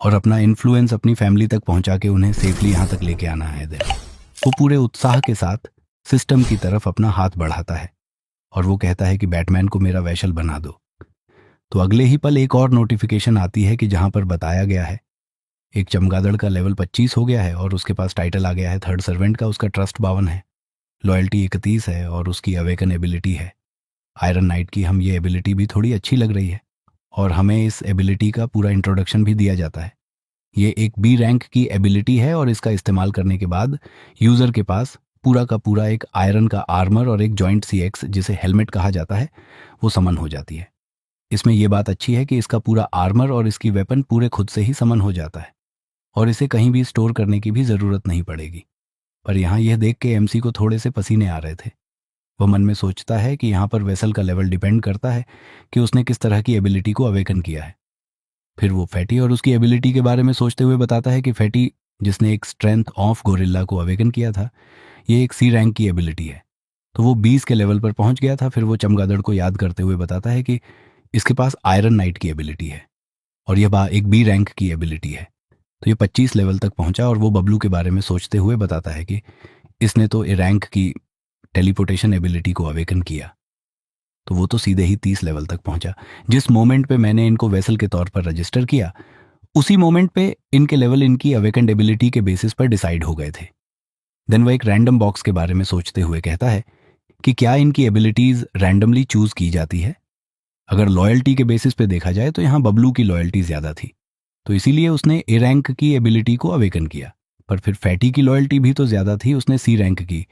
और अपना इन्फ्लुएंस अपनी फैमिली तक पहुंचा के उन्हें सेफली यहाँ तक लेके आना है। देन वो पूरे उत्साह के साथ सिस्टम की तरफ अपना हाथ बढ़ाता है और वो कहता है कि बैटमैन को मेरा वैशल बना दो। तो अगले ही पल एक और नोटिफिकेशन आती है कि जहां पर बताया गया है एक चमगादड़ का लेवल 25 हो गया है और उसके पास टाइटल आ गया है थर्ड सर्वेंट का। उसका ट्रस्ट 52 है, लॉयल्टी 31 है और उसकी अवेकन एबिलिटी है आयरन नाइट की। हम ये एबिलिटी भी थोड़ी अच्छी लग रही है और हमें इस एबिलिटी का पूरा इंट्रोडक्शन भी दिया जाता है। ये एक बी रैंक की एबिलिटी है और इसका इस्तेमाल करने के बाद यूज़र के पास पूरा का पूरा एक आयरन का आर्मर और एक जॉइंट CX जिसे हेलमेट कहा जाता है वो समन हो जाती है। इसमें यह बात अच्छी है कि इसका पूरा आर्मर और इसकी वेपन पूरे खुद से ही समन हो जाता है और इसे कहीं भी स्टोर करने की भी ज़रूरत नहीं पड़ेगी। पर यहाँ यह देख के MC को थोड़े से पसीने आ रहे थे। वह मन में सोचता है कि यहाँ पर वेसल का लेवल डिपेंड करता है कि उसने किस तरह की एबिलिटी को अवेकन किया है। फिर वो फैटी और उसकी एबिलिटी के बारे में सोचते हुए बताता है कि फैटी जिसने एक स्ट्रेंथ ऑफ गोरिल्ला को अवेकन किया था, ये एक C रैंक की एबिलिटी है। तो वो 20 के लेवल पर पहुंच गया था। फिर वो चमगादड़ को याद करते हुए बताता है कि इसके पास आयरन नाइट की एबिलिटी है और यह एक B रैंक की एबिलिटी है। तो ये 25 लेवल तक पहुंचा और वो बबलू के बारे में सोचते हुए बताता है कि इसने तो ए रैंक की टेलीपोर्टेशन एबिलिटी को अवेकन किया। तो वो तो सीधे ही 30 लेवल तक पहुंचा। जिस मोमेंट पे मैंने इनको वेसल के तौर पर रजिस्टर किया उसी मोमेंट पे इनके लेवल इनकी अवेकन एबिलिटी के बेसिस पर डिसाइड हो गए थे। देन वो एक रैंडम बॉक्स के बारे में सोचते हुए कहता है कि क्या इनकी एबिलिटीज रैंडमली चूज की जाती है। अगर लॉयल्टी के बेसिस पे देखा जाए तो यहाँ बबलू की लॉयल्टी ज्यादा थी तो इसीलिए उसने ए रैंक की एबिलिटी को अवेकन किया। पर फिर फैटी की लॉयल्टी भी तो ज्यादा थी, उसने C रैंक की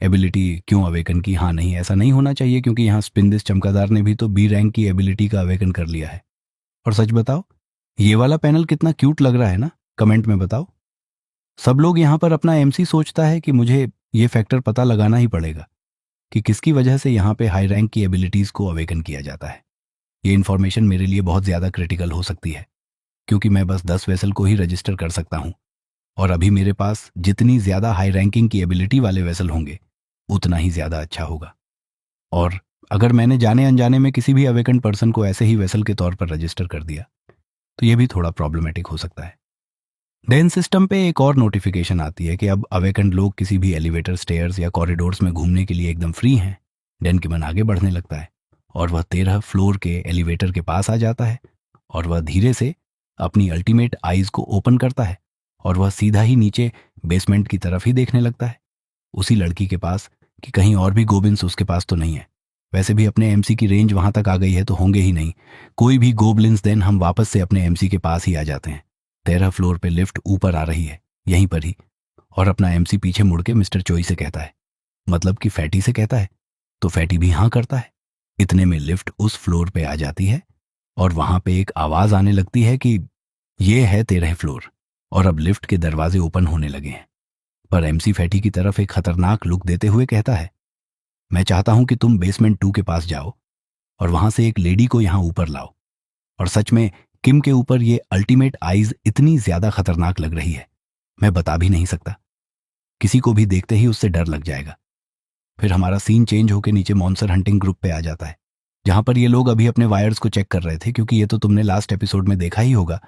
एबिलिटी क्यों अवेकन की। हाँ नहीं, ऐसा नहीं होना चाहिए क्योंकि यहाँ स्पिंदिस चमकादार ने भी तो B रैंक की एबिलिटी का अवेकन कर लिया है। और सच बताओ ये वाला पैनल कितना क्यूट लग रहा है ना, कमेंट में बताओ। सब लोग यहाँ पर अपना MC सोचता है कि मुझे ये फैक्टर पता लगाना ही पड़ेगा कि किसकी वजह से यहाँ पे हाई रैंक की एबिलिटीज को अवेकन किया जाता है। ये इन्फॉर्मेशन मेरे लिए बहुत ज़्यादा क्रिटिकल हो सकती है क्योंकि मैं बस 10 वेसल को ही रजिस्टर कर सकता हूँ और अभी मेरे पास जितनी ज़्यादा हाई रैंकिंग की एबिलिटी वाले वेसल होंगे उतना ही ज़्यादा अच्छा होगा। और अगर मैंने जाने अनजाने में किसी भी अवेकन पर्सन को ऐसे ही वेसल के तौर पर रजिस्टर कर दिया तो ये भी थोड़ा प्रॉब्लमेटिक हो सकता है। देन सिस्टम पे एक और नोटिफिकेशन आती है कि अब अवेकन लोग किसी भी एलिवेटर, स्टेयर्स या कॉरिडोर्स में घूमने के लिए एकदम फ्री हैं। डेन के मन आगे बढ़ने लगता है और वह 13 फ्लोर के एलिवेटर के पास आ जाता है और वह धीरे से अपनी अल्टीमेट आईज को ओपन करता है और वह सीधा ही नीचे बेसमेंट की तरफ ही देखने लगता है उसी लड़की के पास कि कहीं और भी गोबिन्स उसके पास तो नहीं है। वैसे भी अपने MC की रेंज वहां तक आ गई है तो होंगे ही नहीं कोई भी गोबलिन्स। देन हम वापस से अपने MC के पास ही आ जाते हैं। 13 फ्लोर पे लिफ्ट ऊपर आ रही है यहीं पर ही और अपना MC पीछे मुड़ के मिस्टर चोई से कहता है, मतलब कि फैटी से कहता है। तो फैटी भी हाँ करता है। इतने में लिफ्ट उस फ्लोर पे आ जाती है और वहां पे एक आवाज आने लगती है कि ये है 13 फ्लोर और अब लिफ्ट के दरवाजे ओपन होने लगे हैं। पर MC फैटी की तरफ एक खतरनाक लुक देते हुए कहता है, मैं चाहता हूं कि तुम बेसमेंट 2 के पास जाओ और वहां से एक लेडी को यहां ऊपर लाओ। और सच में किम के ऊपर ये अल्टीमेट आईज इतनी ज्यादा खतरनाक लग रही है मैं बता भी नहीं सकता। किसी को भी देखते ही उससे डर लग जाएगा। फिर हमारा सीन चेंज होकर नीचे मॉन्स्टर हंटिंग ग्रुप पे आ जाता है जहां पर ये लोग अभी अपने वायर्स को चेक कर रहे थे क्योंकि ये तो तुमने लास्ट एपिसोड में देखा ही होगा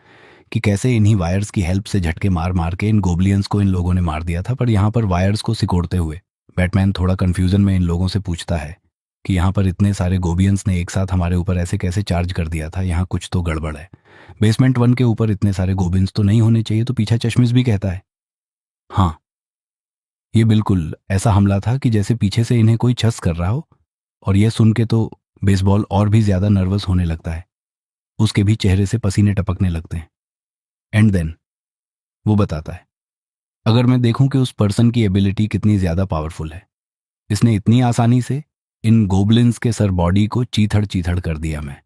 कि कैसे इन्हीं वायर्स की हेल्प से झटके मार मार के इन गोबलियंस को इन लोगों ने मार दिया था। पर यहाँ पर वायर्स को सिकोड़ते हुए बैटमैन थोड़ा कंफ्यूजन में इन लोगों से पूछता है कि यहाँ पर इतने सारे गोबियंस ने एक साथ हमारे ऊपर ऐसे कैसे चार्ज कर दिया था, यहाँ कुछ तो गड़बड़ है। बेसमेंट 1 के ऊपर इतने सारे गोबियंस तो नहीं होने चाहिए। तो पीछा चश्मिश भी कहता है, हाँ ये बिल्कुल ऐसा हमला था कि जैसे पीछे से इन्हें कोई छस कर रहा हो। और यह सुन के तो बेसबॉल और भी ज्यादा नर्वस होने लगता है, उसके भी चेहरे से पसीने टपकने लगते हैं। एंड देन वो बताता है, अगर मैं देखूं कि उस पर्सन की एबिलिटी कितनी ज्यादा पावरफुल है, इसने इतनी आसानी से इन गोबलिन्स के सर बॉडी को चीथड़ चीथड़ कर दिया। मैं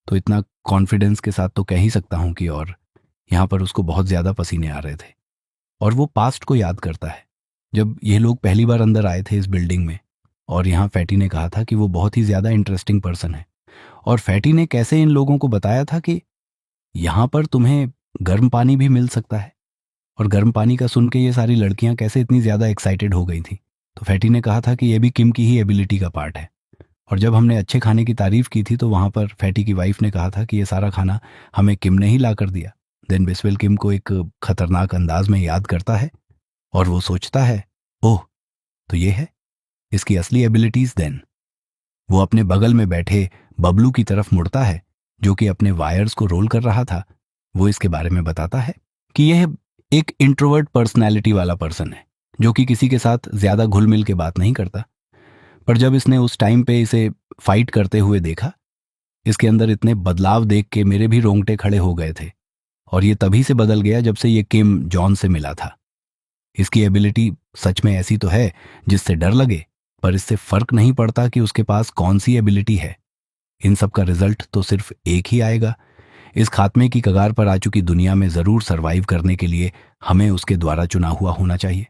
तो इतना कॉन्फिडेंस के साथ तो कह ही सकता हूं कि और यहां पर उसको बहुत ज्यादा पसीने आ रहे थे। और वो पास्ट को याद करता है जब ये लोग पहली बार अंदर आए थे इस बिल्डिंग में और यहाँ फैटी ने कहा था कि वो बहुत ही ज्यादा इंटरेस्टिंग पर्सन है और फैटी ने कैसे इन लोगों को बताया था कि यहाँ पर तुम्हें गर्म पानी भी मिल सकता है। और गर्म पानी का सुन के ये सारी लड़कियां कैसे इतनी ज्यादा एक्साइटेड हो गई थी। तो फैटी ने कहा था कि ये भी किम की ही एबिलिटी का पार्ट है। और जब हमने अच्छे खाने की तारीफ की थी तो वहां पर फैटी की वाइफ ने कहा था कि ये सारा खाना हमें किम ने ही ला कर दिया। देन बिस्वेल किम को एक खतरनाक अंदाज में याद करता है और वो सोचता है, ओह, तो ये है इसकी असली एबिलिटीज। देन वो अपने बगल में बैठे बबलू की तरफ मुड़ता है जो कि अपने वायर्स को रोल कर रहा था। वो इसके बारे में बताता है कि यह एक इंट्रोवर्ट पर्सनैलिटी वाला पर्सन है जो कि किसी के साथ ज्यादा घुल मिल के बात नहीं करता। पर जब इसने उस टाइम पे इसे फाइट करते हुए देखा, इसके अंदर इतने बदलाव देख के मेरे भी रोंगटे खड़े हो गए थे। और ये तभी से बदल गया जब से ये किम जॉन से मिला था। इसकी एबिलिटी सच में ऐसी तो है जिससे डर लगे, पर इससे फर्क नहीं पड़ता कि उसके पास कौन सी एबिलिटी है। इन सब का रिजल्ट तो सिर्फ एक ही आएगा। इस खात्मे की कगार पर आ चुकी दुनिया में जरूर सरवाइव करने के लिए हमें उसके द्वारा चुना हुआ होना चाहिए।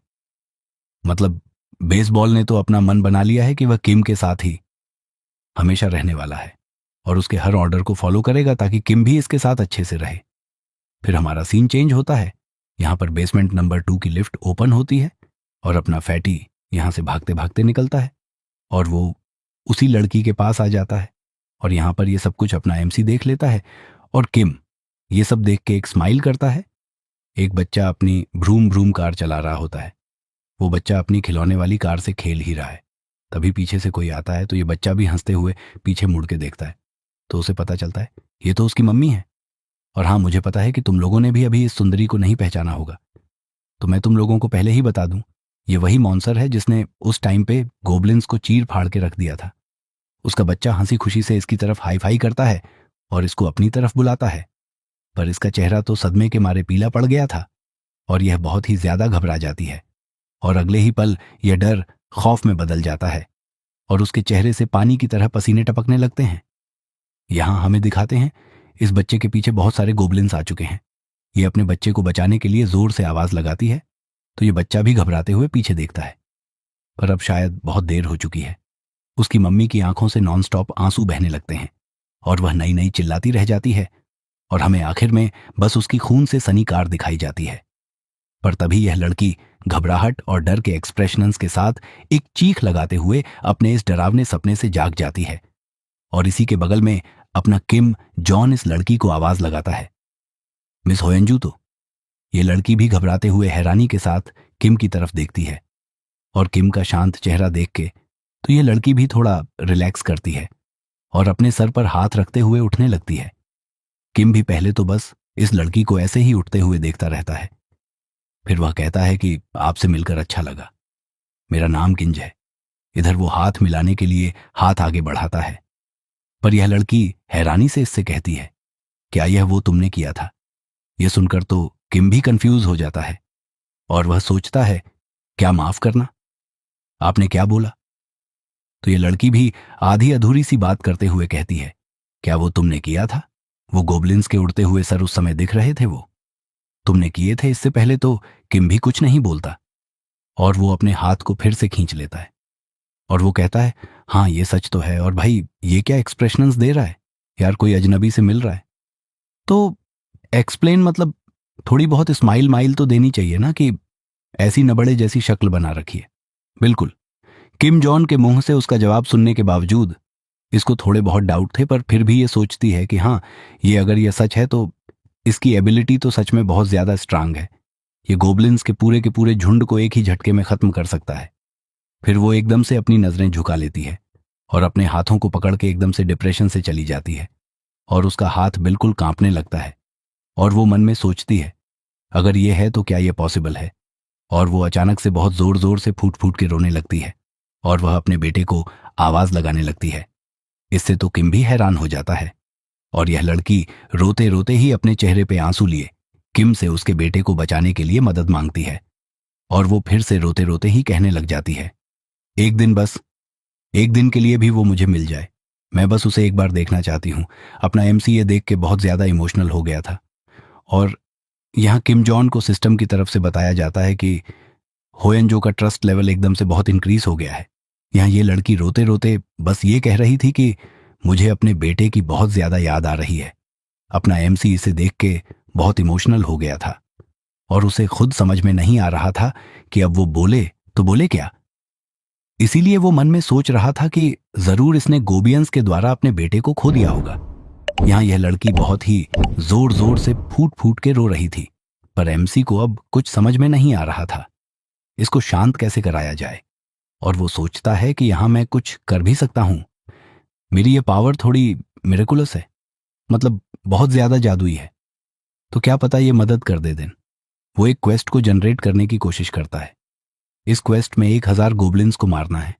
मतलब बेसबॉल ने तो अपना मन बना लिया है कि वह किम के साथ ही हमेशा रहने वाला है और उसके हर ऑर्डर को फॉलो करेगा ताकि किम भी इसके साथ अच्छे से रहे। फिर हमारा सीन चेंज होता है। यहाँ पर बेसमेंट नंबर 2 की लिफ्ट ओपन होती है और अपना फैटी यहाँ से भागते भागते निकलता है और वो उसी लड़की के पास आ जाता है। और यहाँ पर ये सब कुछ अपना एमसी देख लेता है और किम ये सब देख के एक स्माइल करता है। एक बच्चा अपनी भ्रूम भ्रूम कार चला रहा होता है। वो बच्चा अपनी खिलौने वाली कार से खेल ही रहा है। तभी पीछे से कोई आता है तो ये बच्चा भी हंसते हुए पीछे मुड़ के देखता है तो उसे पता चलता है ये तो उसकी मम्मी है। और हाँ, मुझे पता है कि तुम लोगों ने भी अभी इस सुंदरी को नहीं पहचाना होगा, तो मैं तुम लोगों को पहले ही बता दूं, ये वही मॉन्स्टर है जिसने उस टाइम पे गोबलिन्स को चीर फाड़ के रख दिया था। उसका बच्चा हंसी खुशी से इसकी तरफ हाई फाई करता है और इसको अपनी तरफ बुलाता है, पर इसका चेहरा तो सदमे के मारे पीला पड़ गया था और यह बहुत ही ज्यादा घबरा जाती है और अगले ही पल यह डर खौफ में बदल जाता है और उसके चेहरे से पानी की तरह पसीने टपकने लगते हैं। यहां हमें दिखाते हैं इस बच्चे के पीछे बहुत सारे गोबलिन्स आ चुके हैं। ये अपने बच्चे को बचाने के लिए जोर से आवाज लगाती है तो ये बच्चा भी घबराते हुए पीछे देखता है, पर अब शायद बहुत देर हो चुकी है। उसकी मम्मी की आंखों से नॉनस्टॉप आंसू बहने लगते हैं और वह नई नई चिल्लाती रह जाती है और हमें आखिर में बस उसकी खून से सनी कार दिखाई जाती है। पर तभी यह लड़की घबराहट और डर के एक्सप्रेशंस के साथ एक चीख लगाते हुए अपने इस डरावने सपने से जाग जाती है और इसी के बगल में अपना किम जॉन इस लड़की को आवाज लगाता है, मिस होयंजू। तो ये लड़की भी घबराते हुए हैरानी के साथ किम की तरफ देखती है और किम का शांत चेहरा देख के तो ये लड़की भी थोड़ा रिलैक्स करती है और अपने सर पर हाथ रखते हुए उठने लगती है। किम भी पहले तो बस इस लड़की को ऐसे ही उठते हुए देखता रहता है। फिर वह कहता है कि आपसे मिलकर अच्छा लगा, मेरा नाम किंज है। इधर वो हाथ मिलाने के लिए हाथ आगे बढ़ाता है, पर यह लड़की हैरानी से इससे कहती है, क्या यह वो तुमने किया था? यह सुनकर तो किम भी कंफ्यूज हो जाता है और वह सोचता है, क्या माफ करना? आपने क्या बोला? तो यह लड़की भी आधी अधूरी सी बात करते हुए कहती है, क्या वो तुमने किया था? वो गोबलिन्स के उड़ते हुए सर उस समय दिख रहे थे, वो तुमने किए थे। इससे पहले तो किम भी कुछ नहीं बोलता और वो अपने हाथ को फिर से खींच लेता है और वो कहता है, हाँ ये सच तो है। और भाई ये क्या एक्सप्रेशंस दे रहा है यार, कोई अजनबी से मिल रहा है तो एक्सप्लेन, मतलब थोड़ी बहुत स्माइल माइल तो देनी चाहिए ना, कि ऐसी नबड़े जैसी शक्ल बना रखी है। बिल्कुल। किम जॉन के मुंह से उसका जवाब सुनने के बावजूद इसको थोड़े बहुत डाउट थे, पर फिर भी ये सोचती है कि हाँ, ये अगर ये सच है तो इसकी एबिलिटी तो सच में बहुत ज्यादा स्ट्रांग है। ये गोबलिन्स के पूरे झुंड को एक ही झटके में खत्म कर सकता है। फिर वो एकदम से अपनी नजरें झुका लेती है और अपने हाथों को पकड़ के एकदम से डिप्रेशन से चली जाती है और उसका हाथ बिल्कुल कांपने लगता है और वो मन में सोचती है, अगर ये है तो क्या ये पॉसिबल है? और वो अचानक से बहुत जोर जोर से फूट फूट के रोने लगती है और वह अपने बेटे को आवाज लगाने लगती है। इससे तो किम भी हैरान हो जाता है और यह लड़की रोते रोते ही अपने चेहरे पे आंसू लिए किम से उसके बेटे को बचाने के लिए मदद मांगती है और वो फिर से रोते रोते ही कहने लग जाती है, एक दिन के लिए भी वो मुझे मिल जाए, मैं बस उसे एक बार देखना चाहती हूँ। अपना एमसीए देख के बहुत ज्यादा इमोशनल हो गया था। और यहाँ किम जॉन को सिस्टम की तरफ से बताया जाता है कि होयनजो का ट्रस्ट लेवल एकदम से बहुत इंक्रीज हो गया है। यहाँ ये लड़की रोते रोते बस ये कह रही थी कि मुझे अपने बेटे की बहुत ज्यादा याद आ रही है। अपना एमसी इसे देख के बहुत इमोशनल हो गया था और उसे खुद समझ में नहीं आ रहा था कि अब वो बोले तो बोले क्या। इसीलिए वो मन में सोच रहा था कि जरूर इसने गोबियंस के द्वारा अपने बेटे को खो दिया होगा। यहाँ यह लड़की बहुत ही जोर जोर से फूट फूट के रो रही थी, पर एमसी को अब कुछ समझ में नहीं आ रहा था इसको शांत कैसे कराया जाए। और वो सोचता है कि यहाँ मैं कुछ कर भी सकता हूँ, मेरी ये पावर थोड़ी मिरेकुलस है, मतलब बहुत ज्यादा जादुई है, तो क्या पता ये मदद कर दे देन। वो एक क्वेस्ट को जनरेट करने की कोशिश करता है। इस क्वेस्ट में 1000 गोबलिन्स को मारना है।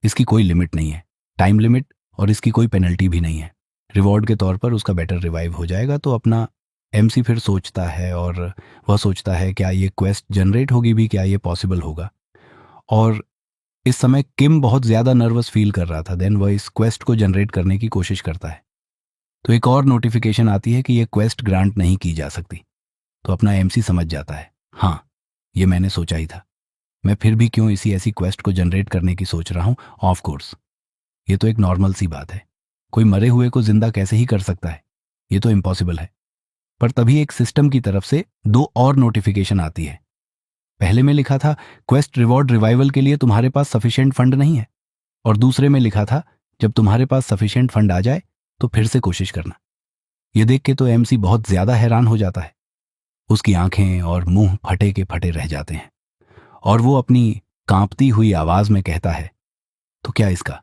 इसकी कोई लिमिट नहीं है, टाइम लिमिट, और इसकी कोई पेनल्टी भी नहीं है। रिवॉर्ड के तौर पर उसका बैटर रिवाइव हो जाएगा। तो अपना एमसी फिर सोचता है, और वह सोचता है क्या ये क्वेस्ट जनरेट होगी भी, क्या ये पॉसिबल होगा। और इस समय किम बहुत ज़्यादा नर्वस फील कर रहा था। देन वह इस क्वेस्ट को जनरेट करने की कोशिश करता है, तो एक और नोटिफिकेशन आती है कि यह क्वेस्ट ग्रांट नहीं की जा सकती। तो अपना एमसी समझ जाता है, हाँ ये मैंने सोचा ही था, मैं फिर भी क्यों इसी ऐसी क्वेस्ट को जनरेट करने की सोच रहा हूँ। ऑफ कोर्स ये तो एक नॉर्मल सी बात है, कोई मरे हुए को जिंदा कैसे ही कर सकता है, ये तो इम्पॉसिबल है। पर तभी एक सिस्टम की तरफ से 2 और नोटिफिकेशन आती है। पहले में लिखा था क्वेस्ट रिवॉर्ड रिवाइवल के लिए तुम्हारे पास सफिशिएंट फंड नहीं है, और दूसरे में लिखा था जब तुम्हारे पास सफिशिएंट फंड आ जाए तो फिर से कोशिश करना। ये देख के तो एमसी बहुत ज्यादा हैरान हो जाता है, उसकी आंखें और मुंह फटे के फटे रह जाते हैं, और वो अपनी कांपती हुई आवाज में कहता है, तो क्या इसका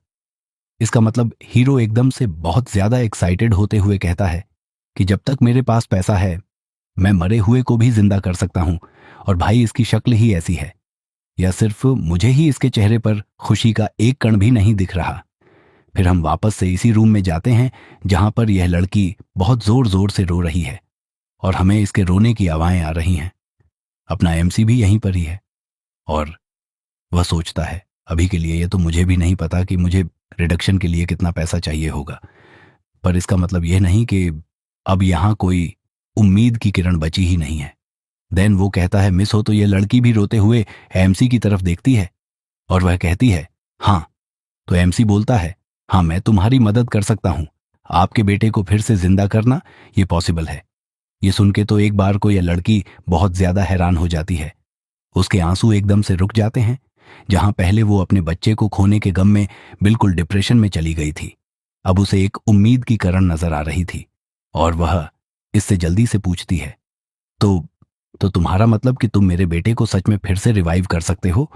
इसका मतलब हीरो एकदम से बहुत ज्यादा एक्साइटेड होते हुए कहता है कि जब तक मेरे पास पैसा है मैं मरे हुए को भी जिंदा कर सकता हूं, और भाई इसकी शक्ल ही ऐसी है, या सिर्फ मुझे ही इसके चेहरे पर खुशी का एक कण भी नहीं दिख रहा। फिर हम वापस से इसी रूम में जाते हैं जहां पर यह लड़की बहुत जोर जोर से रो रही है, और हमें इसके रोने की आवाज़ें आ रही हैं। अपना एमसी भी यहीं पर ही है, और वह सोचता है अभी के लिए ये तो मुझे भी नहीं पता कि मुझे रिडक्शन के लिए कितना पैसा चाहिए होगा, पर इसका मतलब यह नहीं कि अब यहाँ कोई उम्मीद की किरण बची ही नहीं है। देन वो कहता है, मिस हो तो ये लड़की भी रोते हुए एमसी की तरफ देखती है, और वह कहती है हाँ। तो एमसी बोलता है, हाँ मैं तुम्हारी मदद कर सकता हूँ, आपके बेटे को फिर से जिंदा करना ये पॉसिबल है। ये सुन के तो एक बार को यह लड़की बहुत ज्यादा हैरान हो जाती है, उसके आंसू एकदम से रुक जाते हैं। जहां पहले वो अपने बच्चे को खोने के गम में बिल्कुल डिप्रेशन में चली गई थी, अब उसे एक उम्मीद की किरण नजर आ रही थी, और वह इससे जल्दी से पूछती है, तो तुम्हारा मतलब कि तुम मेरे बेटे को सच में फिर से रिवाइव कर सकते हो।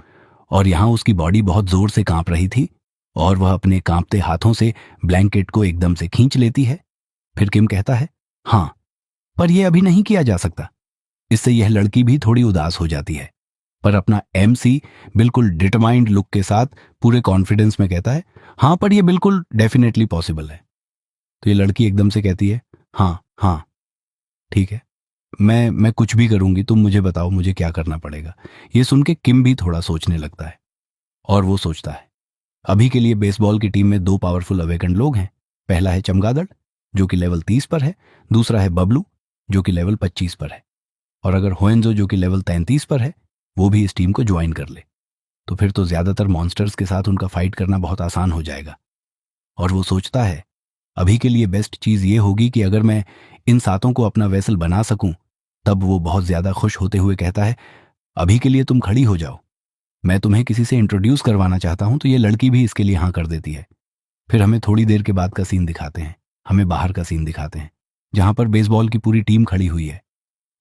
और यहां उसकी बॉडी बहुत जोर से कांप रही थी, और वह अपने कांपते हाथों से ब्लैंकेट को एकदम से खींच लेती है। फिर किम कहता है, हाँ पर यह अभी नहीं किया जा सकता। इससे यह लड़की भी थोड़ी उदास हो जाती है, पर अपना एमसी बिल्कुल डिटरमाइंड लुक के साथ पूरे कॉन्फिडेंस में कहता है, हाँ पर यह बिल्कुल डेफिनेटली पॉसिबल है। तो ये लड़की एकदम से कहती है, हाँ हाँ ठीक है, मैं कुछ भी करूंगी, तुम मुझे बताओ मुझे क्या करना पड़ेगा। ये सुन के किम भी थोड़ा सोचने लगता है, और वो सोचता है अभी के लिए बेसबॉल की टीम में 2 पावरफुल अवेकन लोग हैं। पहला है चमगादड़ जो कि लेवल 30 पर है, दूसरा है बबलू जो कि लेवल 25 पर है। और अगर होएंजो जो कि लेवल 33 पर है वो भी इस टीम को ज्वाइन कर ले, तो फिर तो ज्यादातर मॉन्स्टर्स के साथ उनका फाइट करना बहुत आसान हो जाएगा। और वो सोचता है अभी के लिए बेस्ट चीज ये होगी कि अगर मैं इन सातों को अपना वेसल बना सकूं। तब वो बहुत ज्यादा खुश होते हुए कहता है, अभी के लिए तुम खड़ी हो जाओ, मैं तुम्हें किसी से इंट्रोड्यूस करवाना चाहता हूं। तो ये लड़की भी इसके लिए हाँ कर देती है। फिर हमें थोड़ी देर के बाद का सीन दिखाते हैं, हमें बाहर का सीन दिखाते हैं जहां पर बेसबॉल की पूरी टीम खड़ी हुई है।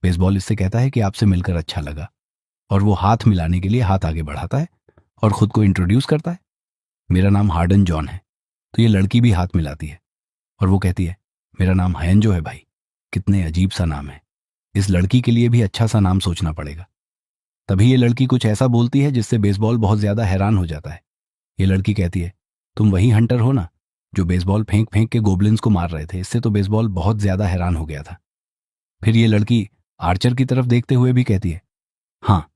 बेसबॉल इससे कहता है कि आपसे मिलकर अच्छा लगा, और वो हाथ मिलाने के लिए हाथ आगे बढ़ाता है और खुद को इंट्रोड्यूस करता है, मेरा नाम हार्डन जॉन है। तो ये लड़की भी हाथ मिलाती है, और वो कहती है, मेरा नाम हायंजो है भाई, कितने अजीब सा नाम है, इस लड़की के लिए भी अच्छा सा नाम सोचना पड़ेगा। तभी ये लड़की कुछ ऐसा बोलती है जिससे बेसबॉल बहुत ज्यादा हैरान हो जाता है। ये लड़की कहती है, तुम वही हंटर हो ना जो बेसबॉल फेंक फेंक के गोबलिन्स को मार रहे थे। इससे तो बेसबॉल बहुत ज्यादा हैरान हो गया था। फिर ये लड़की आर्चर की तरफ देखते हुए भी कहती है, हाँ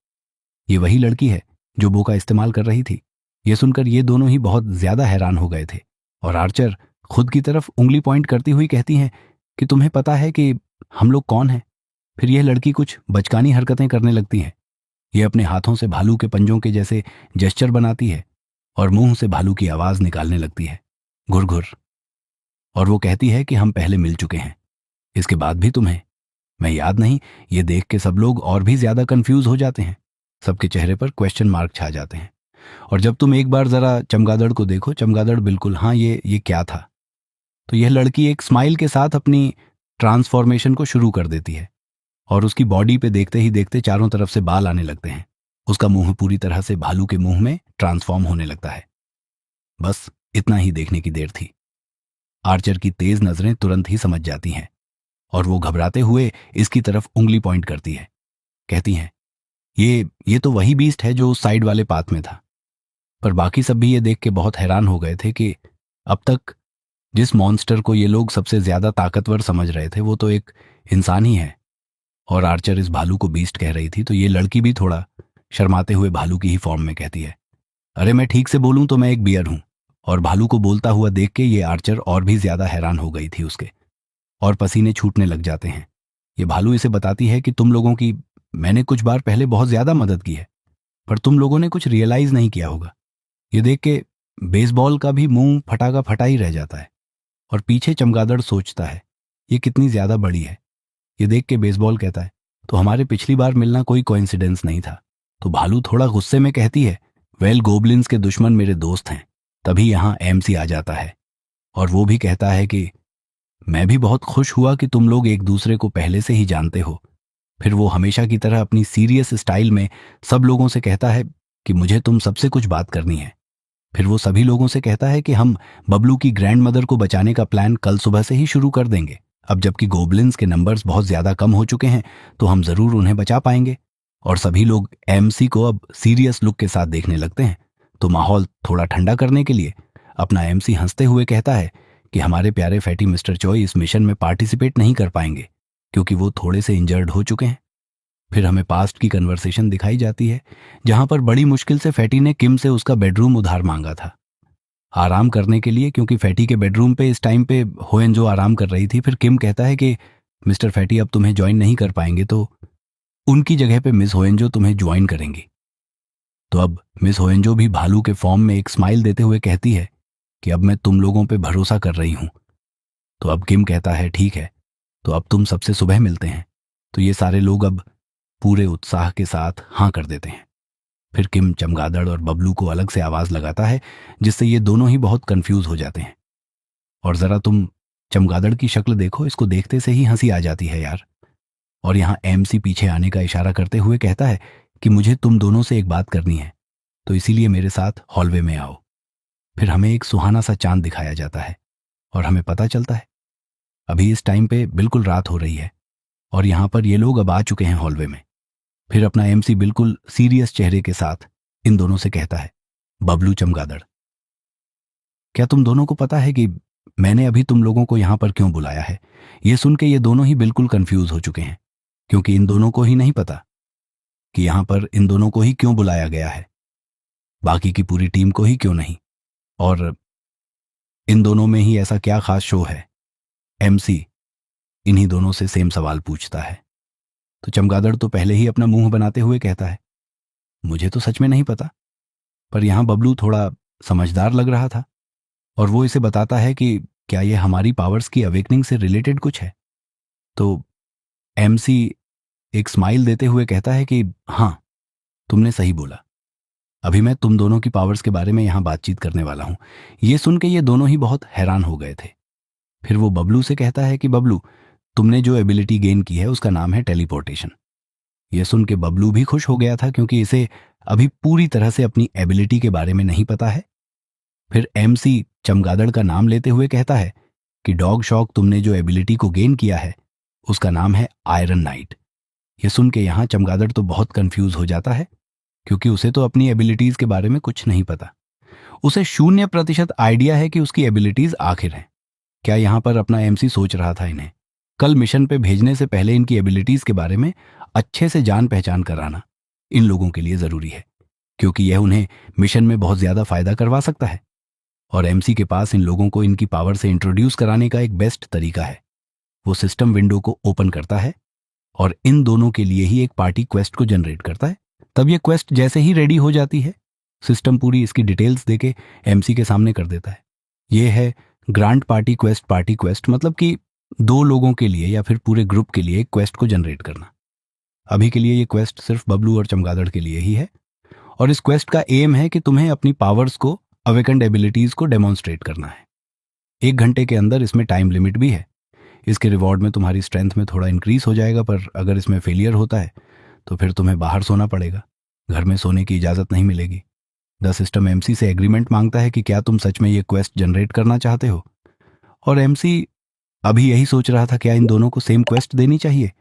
ये वही लड़की है जो बो का इस्तेमाल कर रही थी। ये सुनकर ये दोनों ही बहुत ज्यादा हैरान हो गए थे, और आर्चर खुद की तरफ उंगली पॉइंट करती हुई कहती हैं कि तुम्हें पता है कि हम लोग कौन हैं। फिर यह लड़की कुछ बचकानी हरकतें करने लगती है। ये अपने हाथों से भालू के पंजों के जैसे जेस्चर बनाती है, और मुंह से भालू की आवाज निकालने लगती है, घुर घुर। और वो कहती है कि हम पहले मिल चुके हैं, इसके बाद भी तुम्हें मैं याद नहीं। ये देख के सब लोग और भी ज्यादा कंफ्यूज हो जाते हैं, सबके चेहरे पर क्वेश्चन मार्क छा जाते हैं। और जब तुम एक बार जरा चमगादड़ को देखो, चमगादड़ बिल्कुल, हाँ ये क्या था। तो यह लड़की एक स्माइल के साथ अपनी ट्रांसफॉर्मेशन को शुरू कर देती है और उसकी बॉडी पे देखते ही देखते चारों तरफ से बाल आने लगते हैं। उसका मुंह पूरी तरह से भालू के मुंह में ट्रांसफॉर्म होने लगता है। बस इतना ही देखने की देर थी। आर्चर की तेज नजरें तुरंत ही समझ जाती हैं और वो घबराते हुए इसकी तरफ उंगली पॉइंट करती है। कहती हैं, ये तो वही बीस्ट है जो उस साइड वाले पाथ में था। पर बाकी सब भी ये देख के बहुत हैरान हो गए थे कि अब तक जिस मॉन्स्टर को ये लोग सबसे ज्यादा ताकतवर समझ रहे थे वो तो एक इंसान ही है। और आर्चर इस भालू को बीस्ट कह रही थी तो ये लड़की भी थोड़ा शर्माते हुए भालू की ही फॉर्म में कहती है, अरे मैं ठीक से बोलूं तो मैं एक बियर हूं। और भालू को बोलता हुआ देख के ये आर्चर और भी ज्यादा हैरान हो गई थी उसके, और पसीने छूटने लग जाते हैं। ये भालू इसे बताती है कि तुम लोगों की मैंने कुछ बार पहले बहुत ज्यादा मदद की है, पर तुम लोगों ने कुछ रियलाइज नहीं किया होगा। ये देख के बेसबॉल का भी मुंह फटा का फटा ही रह जाता है और पीछे चमगादड़ सोचता है ये कितनी ज्यादा बड़ी है। ये देख के बेसबॉल कहता है, तो हमारे पिछली बार मिलना कोई कोइंसिडेंस नहीं था। तो भालू थोड़ा गुस्से में कहती है, वेल गोबलिन्स के दुश्मन मेरे दोस्त हैं। तभी यहां एमसी आ जाता है और वो भी कहता है कि मैं भी बहुत खुश हुआ कि तुम लोग एक दूसरे को पहले से ही जानते हो। फिर वो हमेशा की तरह अपनी सीरियस स्टाइल में सब लोगों से कहता है कि मुझे तुम सबसे कुछ बात करनी है। फिर वो सभी लोगों से कहता है कि हम बबलू की ग्रैंड मदर को बचाने का प्लान कल सुबह से ही शुरू कर देंगे। अब जबकि गोबलिन्स के नंबर्स बहुत ज्यादा कम हो चुके हैं तो हम जरूर उन्हें बचा पाएंगे। और सभी लोग एमसी को अब सीरियस लुक के साथ देखने लगते हैं। तो माहौल थोड़ा ठंडा करने के लिए अपना एमसी हंसते हुए कहता है कि हमारे प्यारे फैटी मिस्टर चॉय इस मिशन में पार्टिसिपेट नहीं कर पाएंगे क्योंकि वो थोड़े से इंजर्ड हो चुके हैं। फिर हमें पास्ट की कन्वर्सेशन दिखाई जाती है जहां पर बड़ी मुश्किल से फैटी ने किम से उसका बेडरूम उधार मांगा था आराम करने के लिए, क्योंकि फैटी के बेडरूम पे इस टाइम पे होएन जो आराम कर रही थी। फिर किम कहता है कि मिस्टर फैटी अब तुम्हें ज्वाइन नहीं कर पाएंगे तो उनकी जगह पे मिस होएंजो तुम्हें ज्वाइन करेंगी। तो अब मिस होएंजो भी भालू के फॉर्म में एक स्माइल देते हुए कहती है कि अब मैं तुम लोगों पे भरोसा कर रही हूं। तो अब किम कहता है, ठीक है, तो अब तुम सबसे सुबह मिलते हैं। तो ये सारे लोग अब पूरे उत्साह के साथ हाँ कर देते हैं। फिर किम चमगादड़ और बबलू को अलग से आवाज लगाता है जिससे ये दोनों ही बहुत कंफ्यूज हो जाते हैं। और जरा तुम चमगादड़ की शक्ल देखो, इसको देखते से ही हंसी आ जाती है यार। और यहाँ एमसी पीछे आने का इशारा करते हुए कहता है कि मुझे तुम दोनों से एक बात करनी है, तो इसीलिए मेरे साथ हॉलवे में आओ। फिर हमें एक सुहाना सा चांद दिखाया जाता है और हमें पता चलता है अभी इस टाइम पे बिल्कुल रात हो रही है और यहाँ पर ये लोग अब आ चुके हैं हॉलवे में। फिर अपना एमसी बिल्कुल सीरियस चेहरे के साथ इन दोनों से कहता है, बबलू चमगादड़, क्या तुम दोनों को पता है कि मैंने अभी तुम लोगों को यहां पर क्यों बुलाया है? ये सुन के ये दोनों ही बिल्कुल कंफ्यूज हो चुके हैं क्योंकि इन दोनों को ही नहीं पता कि यहां पर इन दोनों को ही क्यों बुलाया गया है, बाकी की पूरी टीम को ही क्यों नहीं, और इन दोनों में ही ऐसा क्या खास शो है। एमसी इन्हीं दोनों से सेम सवाल पूछता है। तो चमगादड़ तो पहले ही अपना मुंह बनाते हुए कहता है, मुझे तो सच में नहीं पता, पर यहां बबलू थोड़ा समझदार लग रहा था और वो इसे बताता है कि क्या ये हमारी पावर्स की अवेकनिंग से रिलेटेड कुछ है। तो एमसी एक स्माइल देते हुए कहता है कि हाँ, तुमने सही बोला, अभी मैं तुम दोनों की पावर्स के बारे में यहां बातचीत करने वाला हूं। ये सुन के ये दोनों ही बहुत हैरान हो गए थे। फिर वो बबलू से कहता है कि बबलू, तुमने जो एबिलिटी गेन की है उसका नाम है टेलीपोर्टेशन। यह सुन के बबलू भी खुश हो गया था क्योंकि इसे अभी पूरी तरह से अपनी एबिलिटी के बारे में नहीं पता है। फिर एमसी चमगादड़ का नाम लेते हुए कहता है कि डॉग शॉक, तुमने जो एबिलिटी को गेन किया है उसका नाम है आयरन नाइट। यह सुन के यहां चमगादड़ तो बहुत कंफ्यूज हो जाता है क्योंकि उसे तो अपनी एबिलिटीज के बारे में कुछ नहीं पता। उसे 0% आइडिया है कि उसकी एबिलिटीज आखिर हैं। क्या यहां पर अपना एमसी सोच रहा था इन्हें कल मिशन पे भेजने से पहले इनकी एबिलिटीज के बारे में अच्छे से जान पहचान कराना इन लोगों के लिए जरूरी है क्योंकि यह उन्हें मिशन में बहुत ज्यादा फायदा करवा सकता है। और एमसी के पास इन लोगों को इनकी पावर से इंट्रोड्यूस कराने का एक बेस्ट तरीका है। वो सिस्टम विंडो को ओपन करता है और इन दोनों के लिए ही एक पार्टी क्वेस्ट को जनरेट करता है। तब ये क्वेस्ट जैसे ही रेडी हो जाती है, सिस्टम पूरी इसकी डिटेल्स देके एमसी के सामने कर देता है। ये है ग्रांट पार्टी क्वेस्ट, मतलब कि 2 लोगों के लिए या फिर पूरे ग्रुप के लिए एक क्वेस्ट को जनरेट करना। अभी के लिए ये क्वेस्ट सिर्फ बबलू और चमगादड़ के लिए ही है और इस क्वेस्ट का एम है कि तुम्हें अपनी पावर्स को, अवेकन्ड एबिलिटीज को डेमोन्स्ट्रेट करना है। 1 घंटे के अंदर इसमें टाइम लिमिट भी है। इसके रिवॉर्ड में तुम्हारी स्ट्रेंथ में थोड़ा इंक्रीज हो जाएगा, पर अगर इसमें फेलियर होता है तो फिर तुम्हें बाहर सोना पड़ेगा, घर में सोने की इजाज़त नहीं मिलेगी। द सिस्टम एमसी से एग्रीमेंट मांगता है कि क्या तुम सच में ये क्वेस्ट जनरेट करना चाहते हो। और एमसी अभी यही सोच रहा था, क्या इन दोनों को सेम क्वेस्ट देनी चाहिए।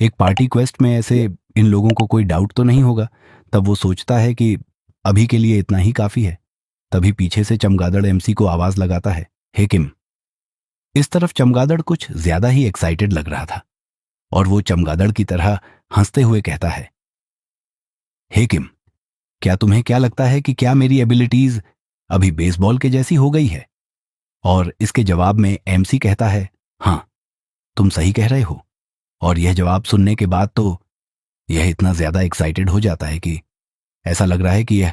एक पार्टी क्वेस्ट में ऐसे इन लोगों को कोई डाउट तो नहीं होगा। तब वो सोचता है कि अभी के लिए इतना ही काफ़ी है। तभी पीछे से चमगादड़ एमसी को आवाज़ लगाता है, हे किम। इस तरफ चमगादड़ कुछ ज्यादा ही एक्साइटेड लग रहा था और वो चमगादड़ की तरह हंसते हुए कहता है, हे किम, क्या लगता है कि क्या मेरी एबिलिटीज अभी बेसबॉल के जैसी हो गई है। और इसके जवाब में एमसी कहता है, हाँ, तुम सही कह रहे हो। और यह जवाब सुनने के बाद तो यह इतना ज्यादा एक्साइटेड हो जाता है कि ऐसा लग रहा है कि यह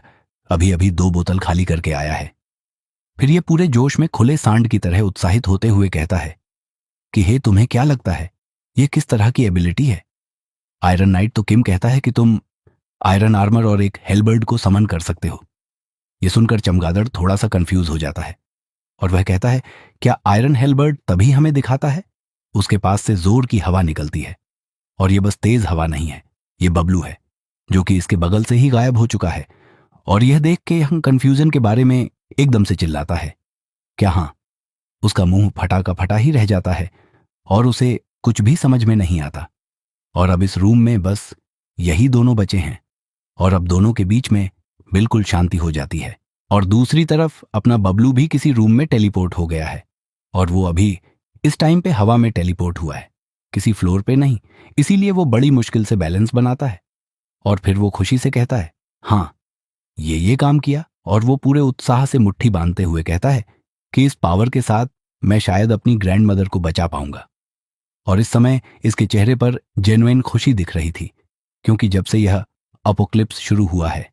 अभी अभी 2 बोतल खाली करके आया है। फिर यह पूरे जोश में खुले सांड की तरह उत्साहित होते हुए कहता है कि हे, तुम्हें क्या लगता है यह किस तरह की एबिलिटी है। आयरन नाइट तो किम कहता है कि तुम आयरन आर्मर और एक हेलबर्ड को समन कर सकते हो। यह सुनकर चमगादड़ थोड़ा सा कंफ्यूज हो जाता है और वह कहता है, क्या आयरन हेलबर्ड तभी हमें दिखाता है। उसके पास से जोर की हवा निकलती है और यह बस तेज हवा नहीं है, यह बबलू है जो कि इसके बगल से ही गायब हो चुका है। और यह देख के हम कंफ्यूजन के बारे में एकदम से चिल्लाता है, क्या हाँ, उसका मुंह फटा का फटा ही रह जाता है और उसे कुछ भी समझ में नहीं आता। और अब इस रूम में बस यही दोनों बचे हैं और अब दोनों के बीच में बिल्कुल शांति हो जाती है। और दूसरी तरफ अपना बबलू भी किसी रूम में टेलीपोर्ट हो गया है और वो अभी इस टाइम पे हवा में टेलीपोर्ट हुआ है, किसी फ्लोर पे नहीं। इसीलिए वो बड़ी मुश्किल से बैलेंस बनाता है और फिर वो खुशी से कहता है, हाँ, ये काम किया। और वो पूरे उत्साह से मुट्ठी बांधते हुए कहता है कि इस पावर के साथ मैं शायद अपनी ग्रैंड मदर को बचा पाऊंगा। और इस समय इसके चेहरे पर जेन्युइन खुशी दिख रही थी, क्योंकि जब से यह अपोक्लिप्स शुरू हुआ है,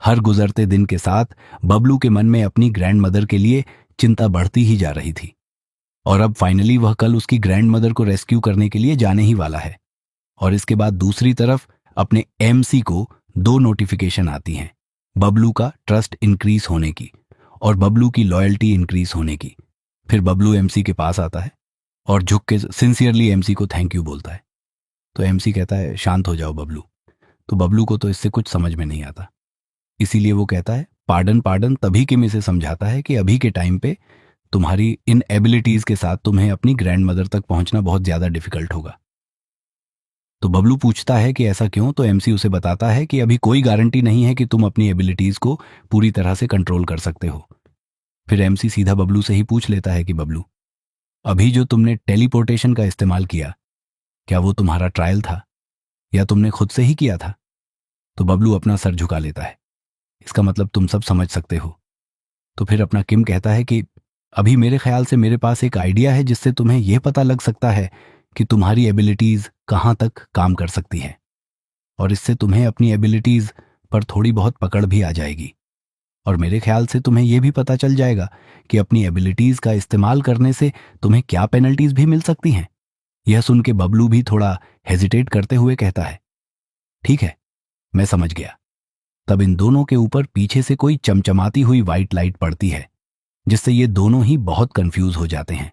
हर गुजरते दिन के साथ बबलू के मन में अपनी ग्रैंड मदर के लिए चिंता बढ़ती ही जा रही थी। और अब फाइनली वह कल उसकी ग्रैंड मदर को रेस्क्यू करने के लिए जाने ही वाला है। और इसके बाद दूसरी तरफ अपने एमसी को 2 नोटिफिकेशन आती हैं, बबलू का ट्रस्ट इंक्रीज होने की और बबलू की लॉयल्टी इंक्रीज होने की। फिर बबलू एमसी के पास आता है और झुक के सिंसियरली एमसी को थैंक यू बोलता है। तो एमसी कहता है, शांत हो जाओ बबलू। तो बबलू को तो इससे कुछ समझ में नहीं आता, इसीलिए वो कहता है, पार्डन पार्डन। तभी किम इसे समझाता है कि अभी के टाइम पे तुम्हारी इन एबिलिटीज के साथ तुम्हें अपनी ग्रैंड मदर तक पहुंचना बहुत ज्यादा डिफिकल्ट होगा। तो बबलू पूछता है कि ऐसा क्यों। तो एमसी उसे बताता है कि अभी कोई गारंटी नहीं है कि तुम अपनी एबिलिटीज को पूरी तरह से कंट्रोल कर सकते हो। फिर एमसी सीधा बबलू से ही पूछ लेता है कि बबलू, अभी जो तुमने टेलीपोर्टेशन का इस्तेमाल किया, क्या वो तुम्हारा ट्रायल था या तुमने खुद से ही किया था। तो बबलू अपना सर झुका लेता है, इसका मतलब तुम सब समझ सकते हो। तो फिर अपना किम कहता है कि अभी मेरे ख्याल से मेरे पास एक आइडिया है जिससे तुम्हें यह पता लग सकता है कि तुम्हारी एबिलिटीज कहाँ तक काम कर सकती हैं, और इससे तुम्हें अपनी एबिलिटीज पर थोड़ी बहुत पकड़ भी आ जाएगी। और मेरे ख्याल से तुम्हें यह भी पता चल जाएगा कि अपनी एबिलिटीज का इस्तेमाल करने से तुम्हें क्या पेनल्टीज भी मिल सकती हैं। यह सुन के बबलू भी थोड़ा हेजिटेट करते हुए कहता है, ठीक है, मैं समझ गया। तब इन दोनों के ऊपर पीछे से कोई चमचमाती हुई वाइट लाइट पड़ती है, जिससे ये दोनों ही बहुत कंफ्यूज हो जाते हैं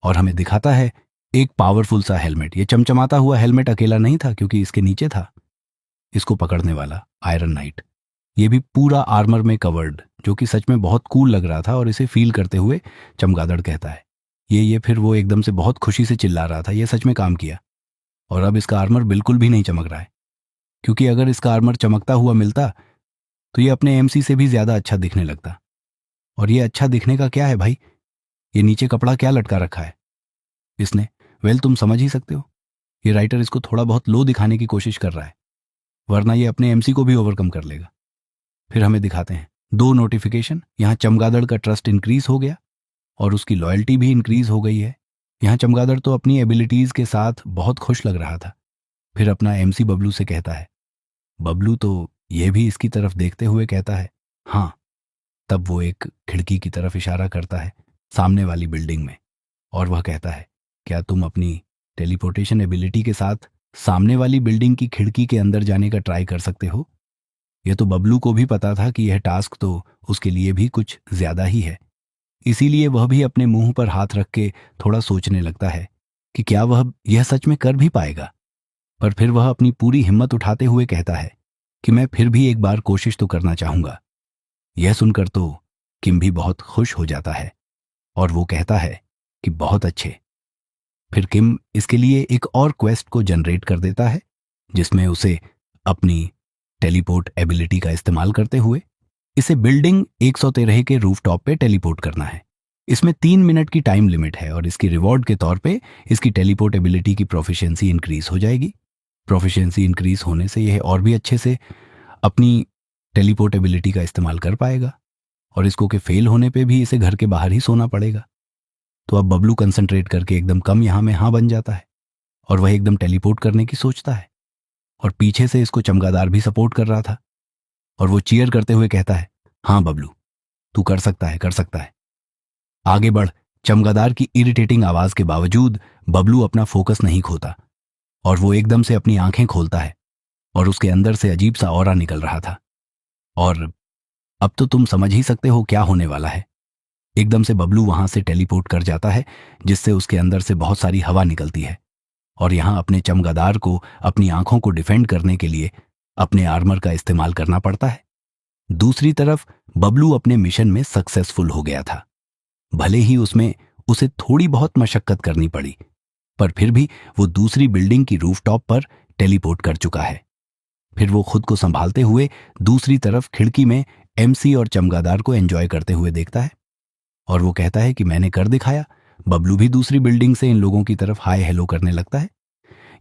और हमें दिखाता है एक पावरफुल सा हेलमेट। ये चमचमाता हुआ हेलमेट अकेला नहीं था, क्योंकि इसके नीचे था इसको पकड़ने वाला आयरन नाइट। ये भी पूरा आर्मर में कवर्ड, जो कि सच में बहुत कूल लग रहा था। और इसे फील करते हुए चमगादड़ कहता है, ये फिर वो एकदम से बहुत खुशी से चिल्ला रहा था, ये सच में काम किया। और अब इसका आर्मर बिल्कुल भी नहीं चमक रहा है, क्योंकि अगर इसका आर्मर चमकता हुआ मिलता तो ये अपने एमसी से भी ज्यादा अच्छा दिखने लगता। और ये अच्छा दिखने का क्या है भाई, ये नीचे कपड़ा क्या लटका रखा है इसने। वेल, तुम समझ ही सकते हो, ये राइटर इसको थोड़ा बहुत लो दिखाने की कोशिश कर रहा है, वरना ये अपने एमसी को भी ओवरकम कर लेगा। फिर हमें दिखाते हैं 2 नोटिफिकेशन। यहाँ चमगादड़ का ट्रस्ट इंक्रीज हो गया और उसकी लॉयल्टी भी इंक्रीज हो गई है। यहाँ चमगादड़ तो अपनी एबिलिटीज के साथ बहुत खुश लग रहा था। फिर अपना एमसी बबलू से कहता है, बबलू तो यह भी इसकी तरफ देखते हुए कहता है, हाँ। तब वो एक खिड़की की तरफ इशारा करता है सामने वाली बिल्डिंग में, और वह कहता है, क्या तुम अपनी टेलीपोर्टेशन एबिलिटी के साथ सामने वाली बिल्डिंग की खिड़की के अंदर जाने का ट्राई कर सकते हो। यह तो बबलू को भी पता था कि यह टास्क तो उसके लिए भी कुछ ज्यादा ही है, इसीलिए वह भी अपने मुंह पर हाथ रख के थोड़ा सोचने लगता है कि क्या वह यह सच में कर भी पाएगा। पर फिर वह अपनी पूरी हिम्मत उठाते हुए कहता है कि मैं फिर भी एक बार कोशिश तो करना चाहूंगा। यह सुनकर तो किम भी बहुत खुश हो जाता है और वो कहता है कि बहुत अच्छे। फिर किम इसके लिए एक और क्वेस्ट को जनरेट कर देता है, जिसमें उसे अपनी टेलीपोर्ट एबिलिटी का इस्तेमाल करते हुए इसे बिल्डिंग 113 के रूफटॉप पे टेलीपोर्ट करना है। इसमें 3 मिनट की टाइम लिमिट है और इसकी रिवॉर्ड के तौर पे इसकी टेलीपोर्ट एबिलिटी की प्रोफिशिएंसी इंक्रीज हो जाएगी। प्रोफिशिएंसी इंक्रीज होने से यह और भी अच्छे से अपनी टेलीपोर्ट एबिलिटी का इस्तेमाल कर पाएगा और इसको के फेल होने पे भी इसे घर के बाहर ही सोना पड़ेगा। तो अब बबलू कंसंट्रेट करके एकदम कम यहाँ में हाँ बन जाता है और वह एकदम टेलीपोर्ट करने की सोचता है और पीछे से इसको चमगादार भी सपोर्ट कर रहा था और वो चीयर करते हुए कहता है, हाँ बबलू, तू कर सकता है, कर सकता है, आगे बढ़। चमगादार की इरिटेटिंग आवाज के बावजूद बबलू अपना फोकस नहीं खोता और वो एकदम से अपनी आंखें खोलता है और उसके अंदर से अजीब सा ऑरा निकल रहा था। और अब तो तुम समझ ही सकते हो क्या होने वाला है। एकदम से बबलू वहां से टेलीपोर्ट कर जाता है, जिससे उसके अंदर से बहुत सारी हवा निकलती है और यहां अपने चमगादार को अपनी आंखों को डिफेंड करने के लिए अपने आर्मर का इस्तेमाल करना पड़ता है। दूसरी तरफ बबलू अपने मिशन में सक्सेसफुल हो गया था। भले ही उसमें उसे थोड़ी बहुत मशक्कत करनी पड़ी, पर फिर भी वो दूसरी बिल्डिंग की रूफटॉप पर टेलीपोर्ट कर चुका है। फिर वो खुद को संभालते हुए दूसरी तरफ खिड़की में एमसी और चमगादार को एंजॉय करते हुए देखता है और वो कहता है कि मैंने कर दिखाया। बबलू भी दूसरी बिल्डिंग से इन लोगों की तरफ हाय हेलो करने लगता है।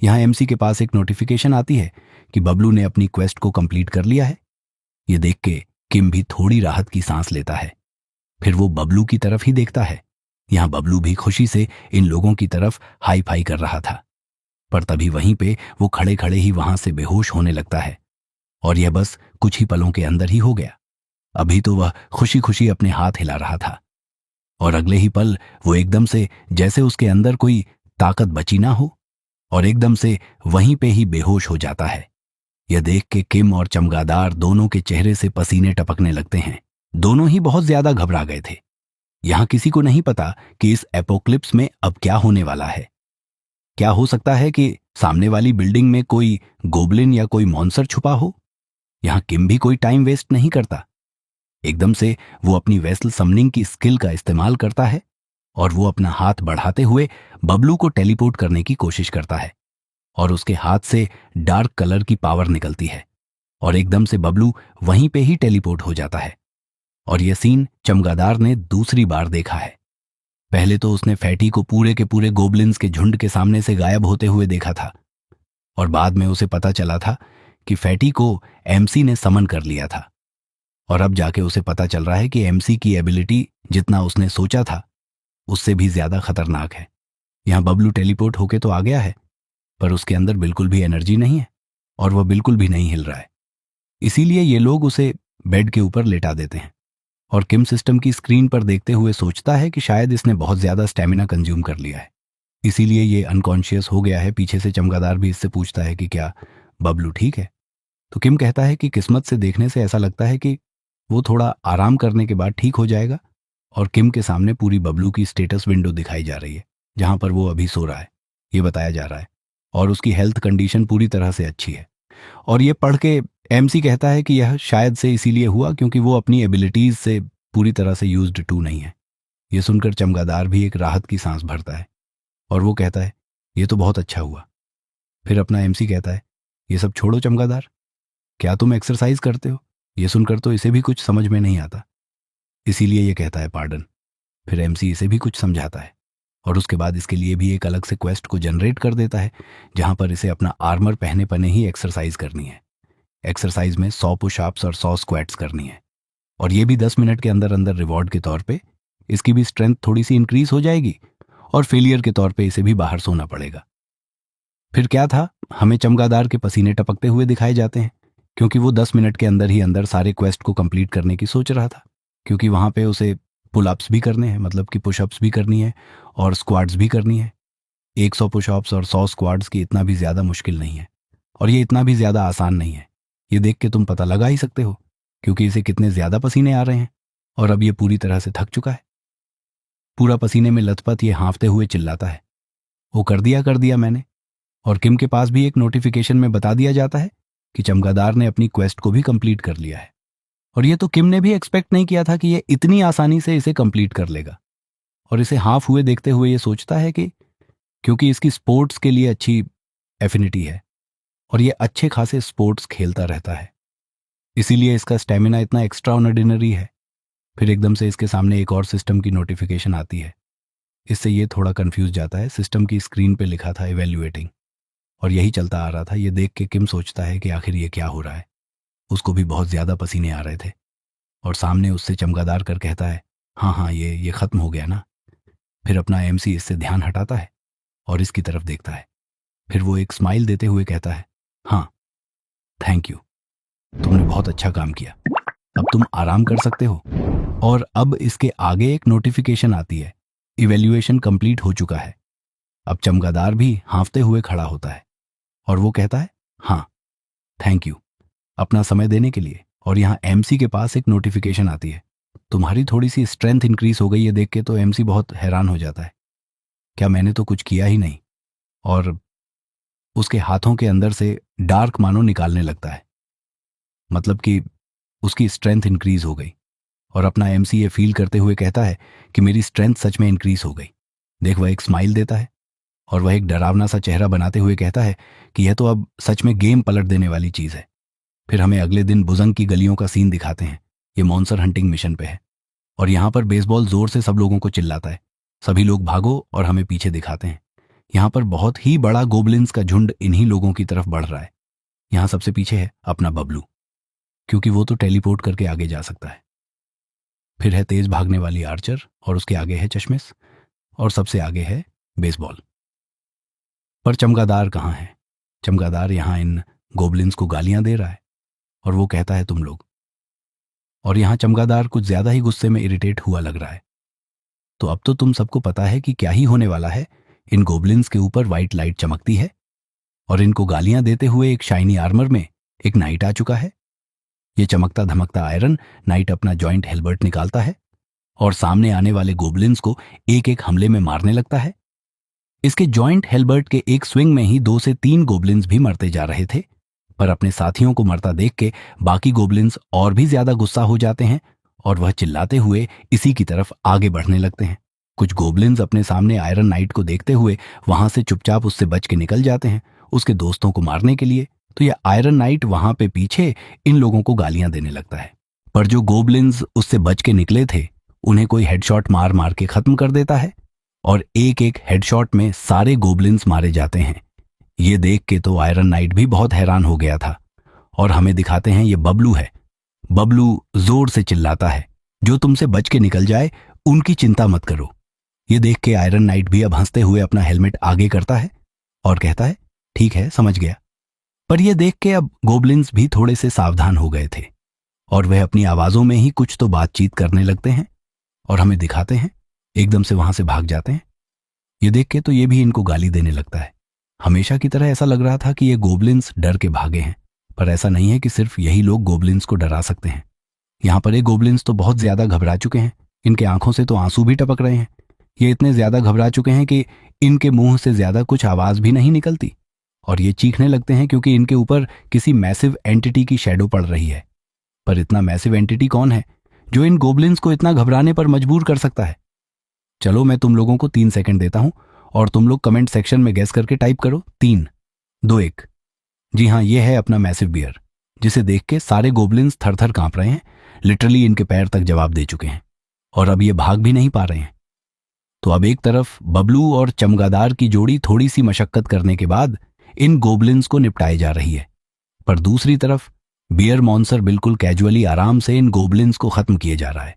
यहाँ एमसी के पास एक नोटिफिकेशन आती है कि बबलू ने अपनी क्वेस्ट को कंप्लीट कर लिया है। ये देख के किम भी थोड़ी राहत की सांस लेता है। फिर वो बबलू की तरफ ही देखता है। यहाँ बबलू भी खुशी से इन लोगों की तरफ हाई फाई कर रहा था, पर तभी वहीं पे वो खड़े खड़े ही वहां से बेहोश होने लगता है और यह बस कुछ ही पलों के अंदर ही हो गया। अभी तो वह खुशी खुशी अपने हाथ हिला रहा था और अगले ही पल वो एकदम से जैसे उसके अंदर कोई ताकत बची ना हो और एकदम से वहीं पे ही बेहोश हो जाता है। यह देख के किम और चमगादार दोनों के चेहरे से पसीने टपकने लगते हैं। दोनों ही बहुत ज्यादा घबरा गए थे। यहां किसी को नहीं पता कि इस एपोक्लिप्स में अब क्या होने वाला है। क्या हो सकता है कि सामने वाली बिल्डिंग में कोई गोबलिन या कोई मॉन्स्टर छुपा हो। यहां किम भी कोई टाइम वेस्ट नहीं करता। एकदम से वो अपनी वेसल समनिंग की स्किल का इस्तेमाल करता है और वो अपना हाथ बढ़ाते हुए बबलू को टेलीपोर्ट करने की कोशिश करता है और उसके हाथ से डार्क कलर की पावर निकलती है और एकदम से बबलू वहीं पे ही टेलीपोर्ट हो जाता है। और यह सीन चमगादार ने दूसरी बार देखा है। पहले तो उसने फैटी को पूरे के पूरे गोबलिन्स के झुंड के सामने से गायब होते हुए देखा था और बाद में उसे पता चला था कि फैटी को एमसी ने समन कर लिया था और अब जाके उसे पता चल रहा है कि एमसी की एबिलिटी जितना उसने सोचा था उससे भी ज्यादा खतरनाक है। यहां बबलू टेलीपोर्ट होके तो आ गया है, पर उसके अंदर बिल्कुल भी एनर्जी नहीं है और वह बिल्कुल भी नहीं हिल रहा है। इसीलिए ये लोग उसे बेड के ऊपर लेटा देते हैं और किम सिस्टम की स्क्रीन पर देखते हुए सोचता है कि शायद इसने बहुत ज्यादा स्टेमिना कंज्यूम कर लिया है, इसीलिए ये अनकॉन्शियस हो गया है। पीछे से चमगादार भी इससे पूछता है कि क्या बबलू ठीक है। तो किम कहता है कि किस्मत से देखने से ऐसा लगता है कि वो थोड़ा आराम करने के बाद ठीक हो जाएगा और किम के सामने पूरी बबलू की स्टेटस विंडो दिखाई जा रही है, जहां पर वो अभी सो रहा है, ये बताया जा रहा है और उसकी हेल्थ कंडीशन पूरी तरह से अच्छी है। और ये पढ़ के एमसी कहता है कि यह शायद से इसीलिए हुआ क्योंकि वो अपनी एबिलिटीज से पूरी तरह से यूज्ड टू नहीं है। ये सुनकर चमगादार भी एक राहत की सांस भरता है और वो कहता है ये तो बहुत अच्छा हुआ। फिर अपना एमसी कहता है ये सब छोड़ो चमगादार, क्या तुम एक्सरसाइज करते हो। ये सुनकर तो इसे भी कुछ समझ में नहीं आता, इसीलिए ये कहता है पार्डन। फिर एमसी इसे भी कुछ समझाता है और उसके बाद इसके लिए भी एक अलग से क्वेस्ट को जनरेट कर देता है, जहां पर इसे अपना आर्मर पहने पहने ही एक्सरसाइज करनी है। एक्सरसाइज में 100 पुशअप्स और 100 स्क्वाट्स करनी है और ये भी 10 मिनट के अंदर अंदर रिवॉर्ड के तौर पे इसकी भी स्ट्रेंथ थोड़ी सी इंक्रीज हो जाएगी और फेलियर के तौर पे इसे भी बाहर सोना पड़ेगा। फिर क्या था, हमें चमगादार के पसीने टपकते हुए दिखाए जाते हैं क्योंकि वो 10 मिनट के अंदर ही अंदर सारे क्वेस्ट को कंप्लीट करने की सोच रहा था, क्योंकि वहां पे उसे पुल अप्स भी करने हैं, मतलब कि पुशअप्स भी करनी है और स्क्वाड्स भी करनी है। 100 पुशअप्स और 100 स्क्वाड्स की इतना भी ज्यादा मुश्किल नहीं है और ये इतना भी ज्यादा आसान नहीं है। ये देख के तुम पता लगा ही सकते हो क्योंकि इसे कितने ज्यादा पसीने आ रहे हैं और अब ये पूरी तरह से थक चुका है। पूरा पसीने में लथपथ ये हाँफते हुए चिल्लाता है, वो कर दिया मैंने। और किम के पास भी एक नोटिफिकेशन में बता दिया जाता है कि चमगादार ने अपनी क्वेस्ट को भी कंप्लीट कर लिया है। और ये तो किम ने भी एक्सपेक्ट नहीं किया था कि ये इतनी आसानी से इसे कंप्लीट कर लेगा। और इसे हाफ हुए देखते हुए ये सोचता है कि क्योंकि इसकी स्पोर्ट्स के लिए अच्छी एफिनिटी है और ये अच्छे खासे स्पोर्ट्स खेलता रहता है, इसीलिए इसका स्टेमिना इतना एक्स्ट्रा ऑर्डिनरी है। फिर एकदम से इसके सामने एक और सिस्टम की नोटिफिकेशन आती है। इससे ये थोड़ा कंफ्यूज जाता है। सिस्टम की स्क्रीन पे लिखा था इवेल्युएटिंग, और यही चलता आ रहा था। ये देख के किम सोचता है कि आखिर ये क्या हो रहा है। उसको भी बहुत ज़्यादा पसीने आ रहे थे। और सामने उससे चमगादार कर कहता है, हाँ हाँ ये ख़त्म हो गया ना। फिर अपना एमसी इससे ध्यान हटाता है और इसकी तरफ देखता है। फिर वो एक स्माइल देते हुए कहता है, हाँ थैंक यू, तुमने बहुत अच्छा काम किया, अब तुम आराम कर सकते हो। और अब इसके आगे एक नोटिफिकेशन आती है, इवैल्यूएशन कंप्लीट हो चुका है। अब चमगादार भी हाँफते हुए खड़ा होता है और वो कहता है, हाँ थैंक यू अपना समय देने के लिए। और यहाँ एमसी के पास एक नोटिफिकेशन आती है, तुम्हारी थोड़ी सी स्ट्रेंथ इंक्रीज हो गई है। देख के तो एमसी बहुत हैरान हो जाता है, क्या मैंने तो कुछ किया ही नहीं। और उसके हाथों के अंदर से डार्क मानो निकालने लगता है, मतलब कि उसकी स्ट्रेंथ इंक्रीज हो गई। और अपना एमसी ये फील करते हुए कहता है कि मेरी स्ट्रेंथ सच में इंक्रीज हो गई। देख वह एक स्माइल देता है और वह एक डरावना सा चेहरा बनाते हुए कहता है कि यह तो अब सच में गेम पलट देने वाली चीज़ है। फिर हमें अगले दिन बुजंग की गलियों का सीन दिखाते हैं। ये मॉन्स्टर हंटिंग मिशन पे है और यहाँ पर बेसबॉल जोर से सब लोगों को चिल्लाता है, सभी लोग भागो, और हमें पीछे दिखाते हैं। यहाँ पर बहुत ही बड़ा गोबलिन्स का झुंड इन्हीं लोगों की तरफ बढ़ रहा है। यहाँ सबसे पीछे है अपना बबलू, क्योंकि वो तो टेलीपोर्ट करके आगे जा सकता है। फिर है तेज भागने वाली आर्चर, और उसके आगे है चश्मिश, और सबसे आगे है बेसबॉल। पर चमगादार कहाँ है? चमगादार यहाँ इन गोबलिन्स को गालियां दे रहा है और वो कहता है तुम लोग। और यहाँ चमगादार कुछ ज्यादा ही गुस्से में इरिटेट हुआ लग रहा है। तो अब तो तुम सबको पता है कि क्या ही होने वाला है। इन गोबलिन्स के ऊपर व्हाइट लाइट चमकती है और इनको गालियां देते हुए एक शाइनी आर्मर में एक नाइट आ चुका है। ये चमकता धमकता आयरन नाइट अपना जॉइंट हेलबर्ट निकालता है और सामने आने वाले गोबलिन्स को एक एक हमले में मारने लगता है। इसके जॉइंट हेलबर्ट के एक स्विंग में ही 2 से 3 गोबलिन्स भी मरते जा रहे थे। पर अपने साथियों को मरता देख के बाकी गोबलिन्स और भी ज्यादा गुस्सा हो जाते हैं और वह चिल्लाते हुए इसी की तरफ आगे बढ़ने लगते हैं। कुछ गोबलिन्स अपने सामने आयरन नाइट को देखते हुए वहां से चुपचाप उससे बच के निकल जाते हैं उसके दोस्तों को मारने के लिए। तो यह आयरन नाइट वहां पे पीछे इन लोगों को गालियां देने लगता है। पर जो गोबलिन्स उससे बच के निकले थे उन्हें कोई हेडशॉट मार मार के खत्म कर देता है और एक एक हेडशॉट में सारे गोबलिन्स मारे जाते हैं। ये देख के तो आयरन नाइट भी बहुत हैरान हो गया था। और हमें दिखाते हैं ये बबलू है। बबलू जोर से चिल्लाता है, जो तुमसे बच के निकल जाए उनकी चिंता मत करो। ये देख के आयरन नाइट भी अब हंसते हुए अपना हेलमेट आगे करता है और कहता है, ठीक है समझ गया। पर यह देख के अब गोबलिन्स भी थोड़े से सावधान हो गए थे और वह अपनी आवाजों में ही कुछ तो बातचीत करने लगते हैं और हमें दिखाते हैं एकदम से वहां से भाग जाते हैं। ये देख के तो ये भी इनको गाली देने लगता है। हमेशा की तरह ऐसा लग रहा था कि ये गोबलिन्स डर के भागे हैं, पर ऐसा नहीं है कि सिर्फ यही लोग गोबलिन्स को डरा सकते हैं। यहाँ पर ये गोबलिन्स तो बहुत ज्यादा घबरा चुके हैं। इनके आंखों से तो आंसू भी टपक रहे हैं। ये इतने ज्यादा घबरा चुके हैं कि इनके मुंह से ज्यादा कुछ आवाज भी नहीं निकलती और ये चीखने लगते हैं क्योंकि इनके ऊपर किसी मैसिव एंटिटी की शैडो पड़ रही है। पर इतना मैसिव एंटिटी कौन है जो इन गोबलिन्स को इतना घबराने पर मजबूर कर सकता है? चलो मैं तुम लोगों को 3 सेकंड देता हूं और तुम लोग कमेंट सेक्शन में गैस करके टाइप करो 3, 2, 1। जी हाँ, ये है अपना मैसिव बियर, जिसे देख के सारे गोबलिन्स थर थर कांप रहे हैं। लिटरली इनके पैर तक जवाब दे चुके हैं और अब ये भाग भी नहीं पा रहे हैं। तो अब एक तरफ बबलू और चमगादार की जोड़ी थोड़ी सी मशक्कत करने के बाद इन गोबलिन्स को निपटाई जा रही है, पर दूसरी तरफ बियर मॉन्स्टर बिल्कुल कैजुअली आराम से इन गोबलिन्स को खत्म किए जा रहा है।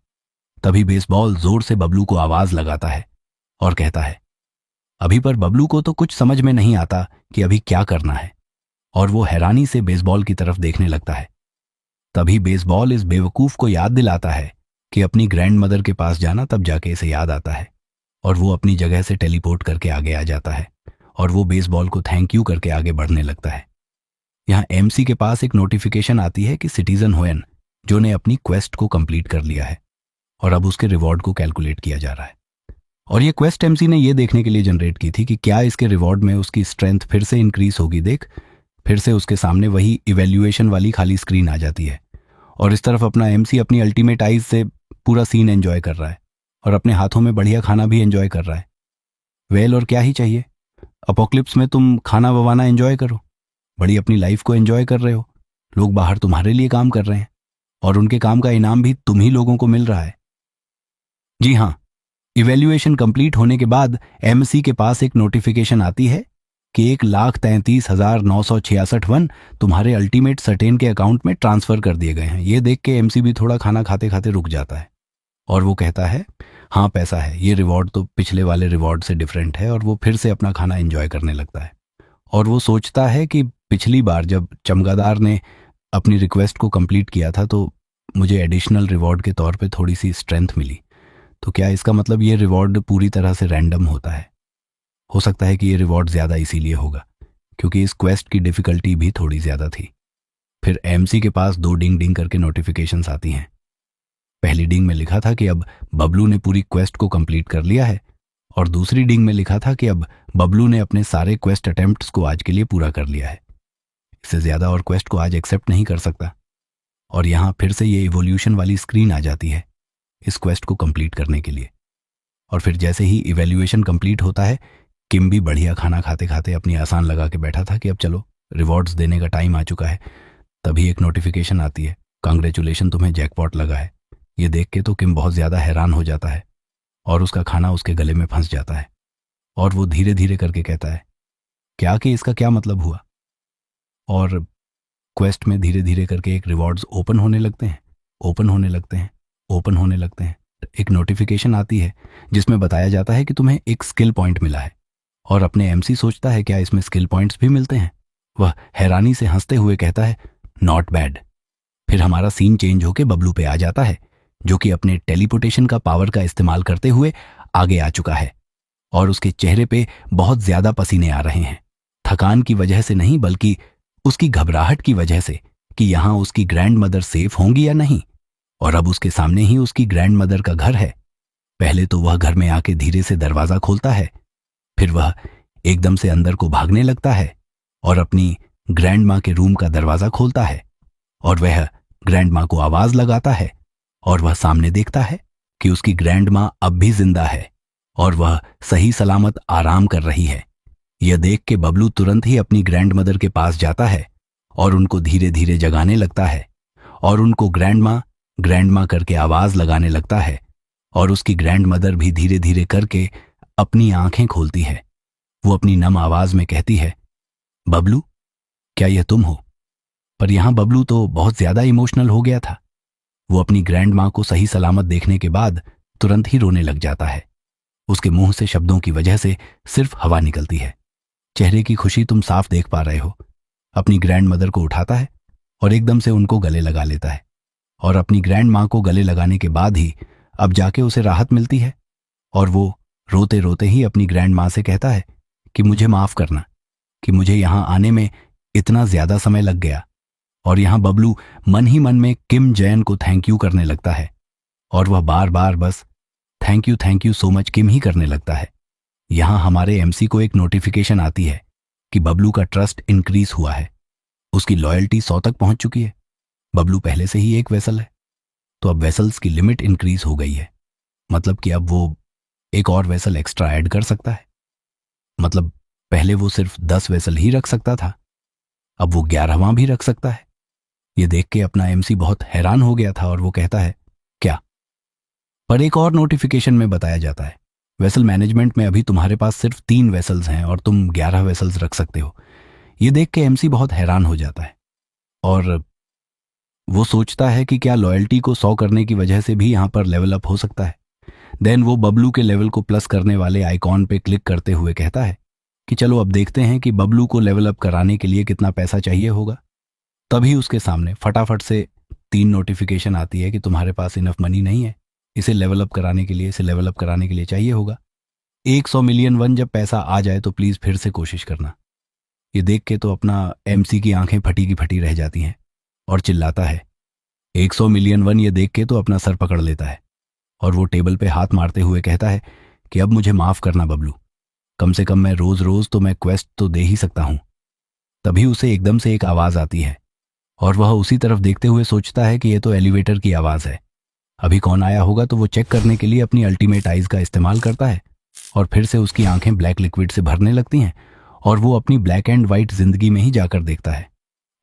तभी बेसबॉल जोर से बबलू को आवाज लगाता है और कहता है, अभी पर बबलू को तो कुछ समझ में नहीं आता कि अभी क्या करना है और वो हैरानी से बेसबॉल की तरफ देखने लगता है। तभी बेसबॉल इस बेवकूफ को याद दिलाता है कि अपनी ग्रैंड मदर के पास जाना, तब जाके इसे याद आता है और वो अपनी जगह से टेलीपोर्ट करके आगे आ जाता है और वो बेसबॉल को थैंक यू करके आगे बढ़ने लगता है। यहाँ एमसी के पास एक नोटिफिकेशन आती है कि सिटीजन होयन जो ने अपनी क्वेस्ट को कंप्लीट कर लिया है और अब उसके रिवॉर्ड को कैलकुलेट किया जा रहा है। और ये क्वेस्ट एमसी ने ये देखने के लिए जनरेट की थी कि क्या इसके रिवॉर्ड में उसकी स्ट्रेंथ फिर से इंक्रीज होगी। देख, फिर से उसके सामने वही इवेल्युएशन वाली खाली स्क्रीन आ जाती है और इस तरफ अपना एमसी अपनी अल्टीमेट आइज से पूरा सीन एंजॉय कर रहा है और अपने हाथों में बढ़िया खाना भी एंजॉय कर रहा है। वेल, और क्या ही चाहिए। अपोक्लिप्स में तुम खाना बवाना एंजॉय करो, बड़ी अपनी लाइफ को एंजॉय कर रहे हो, लोग बाहर तुम्हारे लिए काम कर रहे हैं और उनके काम का इनाम भी तुम ही लोगों को मिल रहा है। जी हाँ, इवेल्युएशन कंप्लीट होने के बाद एमसी के पास एक नोटिफिकेशन आती है कि 1,33,966 वन तुम्हारे अल्टीमेट सर्टेन के अकाउंट में ट्रांसफर कर दिए गए हैं। ये देख के एमसी भी थोड़ा खाना खाते खाते रुक जाता है और वो कहता है, हाँ पैसा है, ये रिवॉर्ड तो पिछले वाले रिवॉर्ड से डिफरेंट है। और वो फिर से अपना खाना एंजॉय करने लगता है और वो सोचता है कि पिछली बार जब चमगादार ने अपनी रिक्वेस्ट को कंप्लीट किया था तो मुझे एडिशनल रिवॉर्ड के तौर पे थोड़ी सी स्ट्रेंथ मिली, तो क्या इसका मतलब ये रिवॉर्ड पूरी तरह से रैंडम होता है? हो सकता है कि ये रिवॉर्ड ज़्यादा इसीलिए होगा क्योंकि इस क्वेस्ट की डिफ़िकल्टी भी थोड़ी ज़्यादा थी। फिर एमसी के पास 2 डिंग डिंग करके नोटिफिकेशंस आती हैं। पहली डिंग में लिखा था कि अब बबलू ने पूरी क्वेस्ट को कंप्लीट कर लिया है और दूसरी डिंग में लिखा था कि अब बबलू ने अपने सारे क्वेस्ट अटेम्प्ट्स को आज के लिए पूरा कर लिया है, इससे ज़्यादा और क्वेस्ट को आज एक्सेप्ट नहीं कर सकता। और यहाँ फिर से ये इवोल्यूशन वाली स्क्रीन आ जाती है इस क्वेस्ट को कंप्लीट करने के लिए। और फिर जैसे ही इवैल्यूएशन कंप्लीट होता है, किम भी बढ़िया खाना खाते खाते अपनी आसान लगा के बैठा था कि अब चलो रिवॉर्ड्स देने का टाइम आ चुका है। तभी एक नोटिफिकेशन आती है, कांग्रेचुलेशन, तुम्हें जैकपॉट लगा है। ये देख के तो किम बहुत ज़्यादा हैरान हो जाता है और उसका खाना उसके गले में फंस जाता है और वो धीरे धीरे करके कहता है, क्या कि इसका क्या मतलब हुआ? और क्वेस्ट में धीरे धीरे करके एक रिवॉर्ड्स ओपन होने लगते हैं, ओपन होने लगते हैं, ओपन होने लगते हैं। एक नोटिफिकेशन आती है जिसमें बताया जाता है कि तुम्हें एक स्किल पॉइंट मिला है और अपने एमसी सोचता है क्या इसमें स्किल पॉइंट्स भी मिलते हैं? वह हैरानी से हंसते हुए कहता है, नॉट बैड। फिर हमारा सीन चेंज होके बबलू पे आ जाता है जो कि अपने टेलीपोर्टेशन का पावर का इस्तेमाल करते हुए आगे आ चुका है और उसके चेहरे पे बहुत ज्यादा पसीने आ रहे हैं, थकान की वजह से नहीं बल्कि उसकी घबराहट की वजह से कि यहां उसकी ग्रैंड मदर सेफ होंगी या नहीं। और अब उसके सामने ही उसकी ग्रैंड मदर का घर है। पहले तो वह घर में आके धीरे से दरवाजा खोलता है, फिर वह एकदम से अंदर को भागने लगता है और अपनी ग्रैंड माँ के रूम का दरवाजा खोलता है और वह ग्रैंड माँ को आवाज लगाता है और वह सामने देखता है कि उसकी ग्रैंड माँ अब भी जिंदा है और वह सही सलामत आराम कर रही है। यह देख के बबलू तुरंत ही अपनी ग्रैंड मदर के पास जाता है और उनको धीरे धीरे जगाने लगता है और उनको ग्रैंड माँ करके आवाज लगाने लगता है और उसकी ग्रैंड मदर भी धीरे धीरे करके अपनी आंखें खोलती है। वो अपनी नम आवाज में कहती है, बबलू, क्या यह तुम हो? पर यहां बबलू तो बहुत ज्यादा इमोशनल हो गया था। वो अपनी ग्रैंड माँ को सही सलामत देखने के बाद तुरंत ही रोने लग जाता है। उसके मुंह से शब्दों की वजह से सिर्फ हवा निकलती है। चेहरे की खुशी तुम साफ देख पा रहे हो। अपनी ग्रैंड मदर को उठाता है और एकदम से उनको गले लगा लेता है और अपनी ग्रैंड माँ को गले लगाने के बाद ही अब जाके उसे राहत मिलती है और वो रोते रोते ही अपनी ग्रैंड माँ से कहता है कि मुझे माफ करना कि मुझे यहाँ आने में इतना ज्यादा समय लग गया। और यहाँ बबलू मन ही मन में किम जैन को थैंक यू करने लगता है और वह बार बार बस थैंक यू सो मच किम ही करने लगता है। यहाँ हमारे एमसी को एक नोटिफिकेशन आती है कि बबलू का ट्रस्ट इंक्रीज हुआ है, उसकी लॉयल्टी 100 तक पहुंच चुकी है। बबलू पहले से ही एक वेसल है तो अब वेसल्स की लिमिट इंक्रीज हो गई है, मतलब कि अब वो एक और वेसल एक्स्ट्रा ऐड कर सकता है। मतलब पहले वो सिर्फ 10 वेसल ही रख सकता था, अब वो 11वां भी रख सकता है। ये देख के अपना एमसी बहुत हैरान हो गया था और वो कहता है, क्या? पर एक और नोटिफिकेशन में बताया जाता है, वेसल मैनेजमेंट में अभी तुम्हारे पास सिर्फ 3 वेसल्स हैं और तुम 11 वेसल्स रख सकते हो। ये देख के एमसी बहुत हैरान हो जाता है और वो सोचता है कि क्या लॉयल्टी को 100 करने की वजह से भी यहां पर लेवल अप हो सकता है। देन वो बबलू के लेवल को प्लस करने वाले आइकॉन पे क्लिक करते हुए कहता है कि चलो अब देखते हैं कि बबलू को लेवल अप कराने के लिए कितना पैसा चाहिए होगा। तभी उसके सामने फटाफट से 3 नोटिफिकेशन आती है कि तुम्हारे पास इनफ मनी नहीं है, इसे लेवल अप कराने के लिए चाहिए होगा 100 मिलियन वन। जब पैसा आ जाए तो प्लीज फिर से कोशिश करना। ये देख के तो अपना एमसी की आंखें फटी की फटी रह जाती हैं और चिल्लाता है 100 मिलियन वन। ये देख के तो अपना सर पकड़ लेता है और वो टेबल पे हाथ मारते हुए कहता है कि अब मुझे माफ़ करना बबलू, कम से कम मैं रोज़ रोज़ तो मैं क्वेस्ट तो दे ही सकता हूँ। तभी उसे एकदम से एक आवाज़ आती है और वह उसी तरफ देखते हुए सोचता है कि यह तो एलिवेटर की आवाज़ है। अभी कौन आया होगा, तो वो चेक करने के लिए अपनी अल्टीमेट आइज़ का इस्तेमाल करता है और फिर से उसकी आंखें ब्लैक लिक्विड से भरने लगती हैं और वो अपनी ब्लैक एंड वाइट जिंदगी में ही जाकर देखता है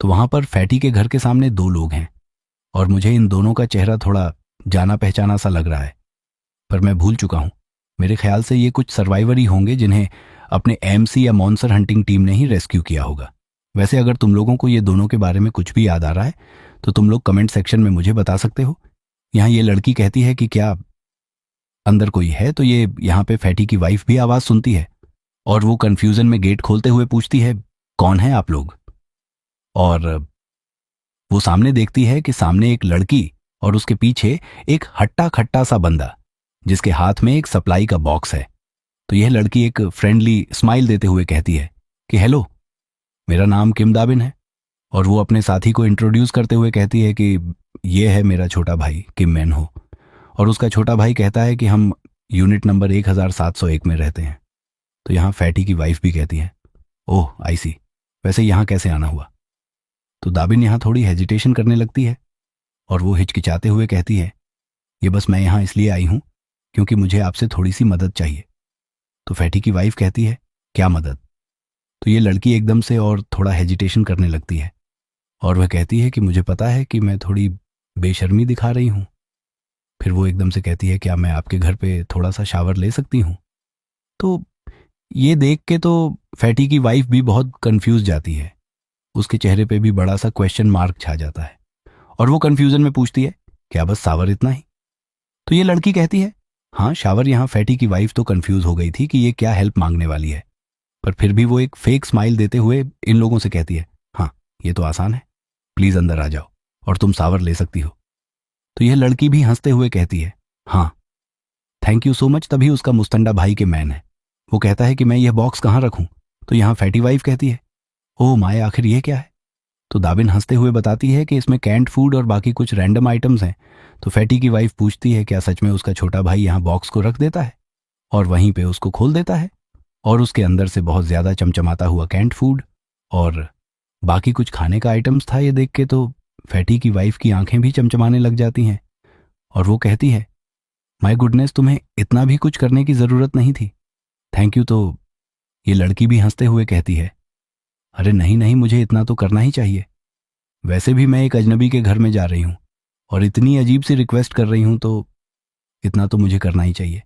तो वहां पर फैटी के घर के सामने दो लोग हैं और मुझे इन दोनों का चेहरा थोड़ा जाना पहचाना सा लग रहा है, पर मैं भूल चुका हूं। मेरे ख्याल से ये कुछ सर्वाइवर ही होंगे जिन्हें अपने एमसी या मॉन्सर हंटिंग टीम ने ही रेस्क्यू किया होगा। वैसे अगर तुम लोगों को ये दोनों के बारे में कुछ भी याद आ रहा है तो तुम लोग कमेंट सेक्शन में मुझे बता सकते हो। यहाँ ये लड़की कहती है कि क्या अंदर कोई है, तो ये यहाँ पे फैटी की वाइफ भी आवाज़ सुनती है और वो कंफ्यूजन में गेट खोलते हुए पूछती है, कौन है आप लोग? और वो सामने देखती है कि सामने एक लड़की और उसके पीछे एक हट्टा खट्टा सा बंदा जिसके हाथ में एक सप्लाई का बॉक्स है। तो यह लड़की एक फ्रेंडली स्माइल देते हुए कहती है कि हेलो, मेरा नाम किम दाबिन है। और वो अपने साथी को इंट्रोड्यूस करते हुए कहती है कि ये है मेरा छोटा भाई किम मैन हो। और उसका छोटा भाई कहता है कि हम यूनिट नंबर 1701 में रहते हैं। तो यहाँ फैटी की वाइफ भी कहती है, ओह आई सी, वैसे यहाँ कैसे आना हुआ? तो दाबिन यहाँ थोड़ी हेजिटेशन करने लगती है और वो हिचकिचाते हुए कहती है, ये बस मैं यहाँ इसलिए आई हूँ क्योंकि मुझे आपसे थोड़ी सी मदद चाहिए। तो फैटी की वाइफ कहती है, क्या मदद? तो ये लड़की एकदम से और थोड़ा हेजिटेशन करने लगती है और वह कहती है कि मुझे पता है कि मैं थोड़ी बेशर्मी दिखा रही हूँ। फिर वो एकदम से कहती है, क्या मैं आपके घर पे थोड़ा सा शावर ले सकती हूँ? तो ये देख के तो फैटी की वाइफ भी बहुत कंफ्यूज जाती है, उसके चेहरे पे भी बड़ा सा क्वेश्चन मार्क छा जाता है और वो कंफ्यूजन में पूछती है, क्या बस शावर इतना ही? तो ये लड़की कहती है, हाँ शावर। यहाँ फैटी की वाइफ तो कंफ्यूज हो गई थी कि ये क्या हेल्प मांगने वाली है, पर फिर भी वो एक फेक स्माइल देते हुए इन लोगों से कहती है, हाँ ये तो आसान है, प्लीज अंदर आ जाओ और तुम शावर ले सकती हो। तो यह लड़की भी हंसते हुए कहती है, हाँ थैंक यू सो मच। तभी उसका मुस्तंडा भाई के मैन है, वो कहता है कि मैं यह बॉक्स कहाँ रखूं? तो यहाँ फैटी वाइफ कहती है, ओह माए, आखिर ये क्या है? तो दाबिन हंसते हुए बताती है कि इसमें कैंट फूड और बाकी कुछ रैंडम आइटम्स हैं। तो फैटी की वाइफ पूछती है, क्या सच में उसका छोटा भाई यहाँ बॉक्स को रख देता है और वहीं पे उसको खोल देता है और उसके अंदर से बहुत ज़्यादा चमचमाता हुआ कैंट फूड और बाकी कुछ खाने का आइटम्स था। ये देख के तो फैटी की वाइफ की आंखें भी चमचमाने लग जाती हैं और वो कहती है, माय गुडनेस, तुम्हें इतना भी कुछ करने की ज़रूरत नहीं थी, थैंक यू। तो ये लड़की भी हंसते हुए कहती है, अरे नहीं नहीं, मुझे इतना तो करना ही चाहिए, वैसे भी मैं एक अजनबी के घर में जा रही हूँ और इतनी अजीब सी रिक्वेस्ट कर रही हूँ, तो इतना तो मुझे करना ही चाहिए।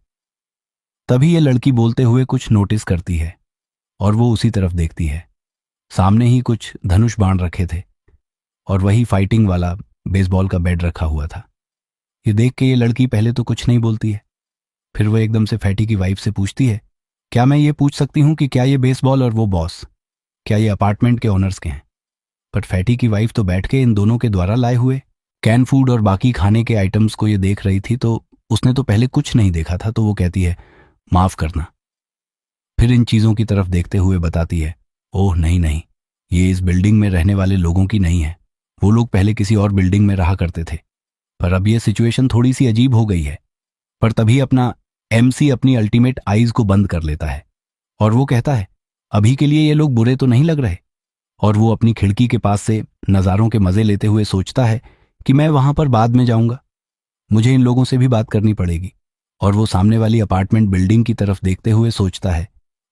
तभी ये लड़की बोलते हुए कुछ नोटिस करती है और वो उसी तरफ देखती है। सामने ही कुछ धनुष बाण रखे थे और वही फाइटिंग वाला बेसबॉल का बैट रखा हुआ था। ये देख के ये लड़की पहले तो कुछ नहीं बोलती है, फिर वो एकदम से फैटी की वाइफ से पूछती है, क्या मैं ये पूछ सकती हूँ कि क्या ये बेसबॉल और वो बॉस, क्या ये अपार्टमेंट के ओनर्स के हैं? पर फैटी की वाइफ तो बैठ के इन दोनों के द्वारा लाए हुए कैन फूड और बाकी खाने के आइटम्स को ये देख रही थी, तो उसने तो पहले कुछ नहीं देखा था। तो वो कहती है, माफ करना। फिर इन चीज़ों की तरफ देखते हुए बताती है, ओह नहीं नहीं, ये इस बिल्डिंग में रहने वाले लोगों की नहीं है, वो लोग पहले किसी और बिल्डिंग में रहा करते थे, पर अब ये सिचुएशन थोड़ी सी अजीब हो गई है। पर तभी अपना एमसी अपनी अल्टीमेट आइज को बंद कर लेता है और वो कहता है, अभी के लिए ये लोग बुरे तो नहीं लग रहे। और वो अपनी खिड़की के पास से नज़ारों के मज़े लेते हुए सोचता है कि मैं वहां पर बाद में जाऊंगा, मुझे इन लोगों से भी बात करनी पड़ेगी। और वो सामने वाली अपार्टमेंट बिल्डिंग की तरफ देखते हुए सोचता है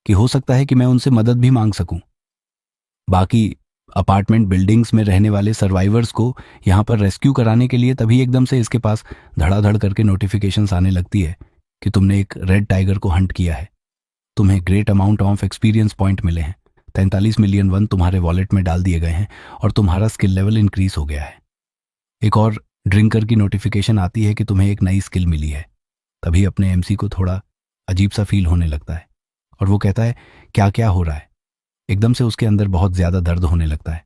कि हो सकता है कि मैं उनसे मदद भी मांग सकूं। बाकी अपार्टमेंट बिल्डिंग्स में रहने वाले सर्वाइवर्स को यहाँ पर रेस्क्यू कराने के लिए तभी एकदम से इसके पास धड़ाधड़ करके नोटिफिकेशंस आने लगती है कि तुमने एक रेड टाइगर को हंट किया है, तुम्हें great amount of experience point मिले हैं, 43 मिलियन वन तुम्हारे वॉलेट में डाल दिए गए हैं और तुम्हारा स्किल लेवल इंक्रीज हो गया है। एक और ड्रिंकर की नोटिफिकेशन आती है कि तुम्हें एक नई स्किल मिली है। तभी अपने एमसी को थोड़ा अजीब सा फील होने लगता है और वो कहता है, क्या क्या हो रहा है? एकदम से उसके अंदर बहुत ज़्यादा दर्द होने लगता है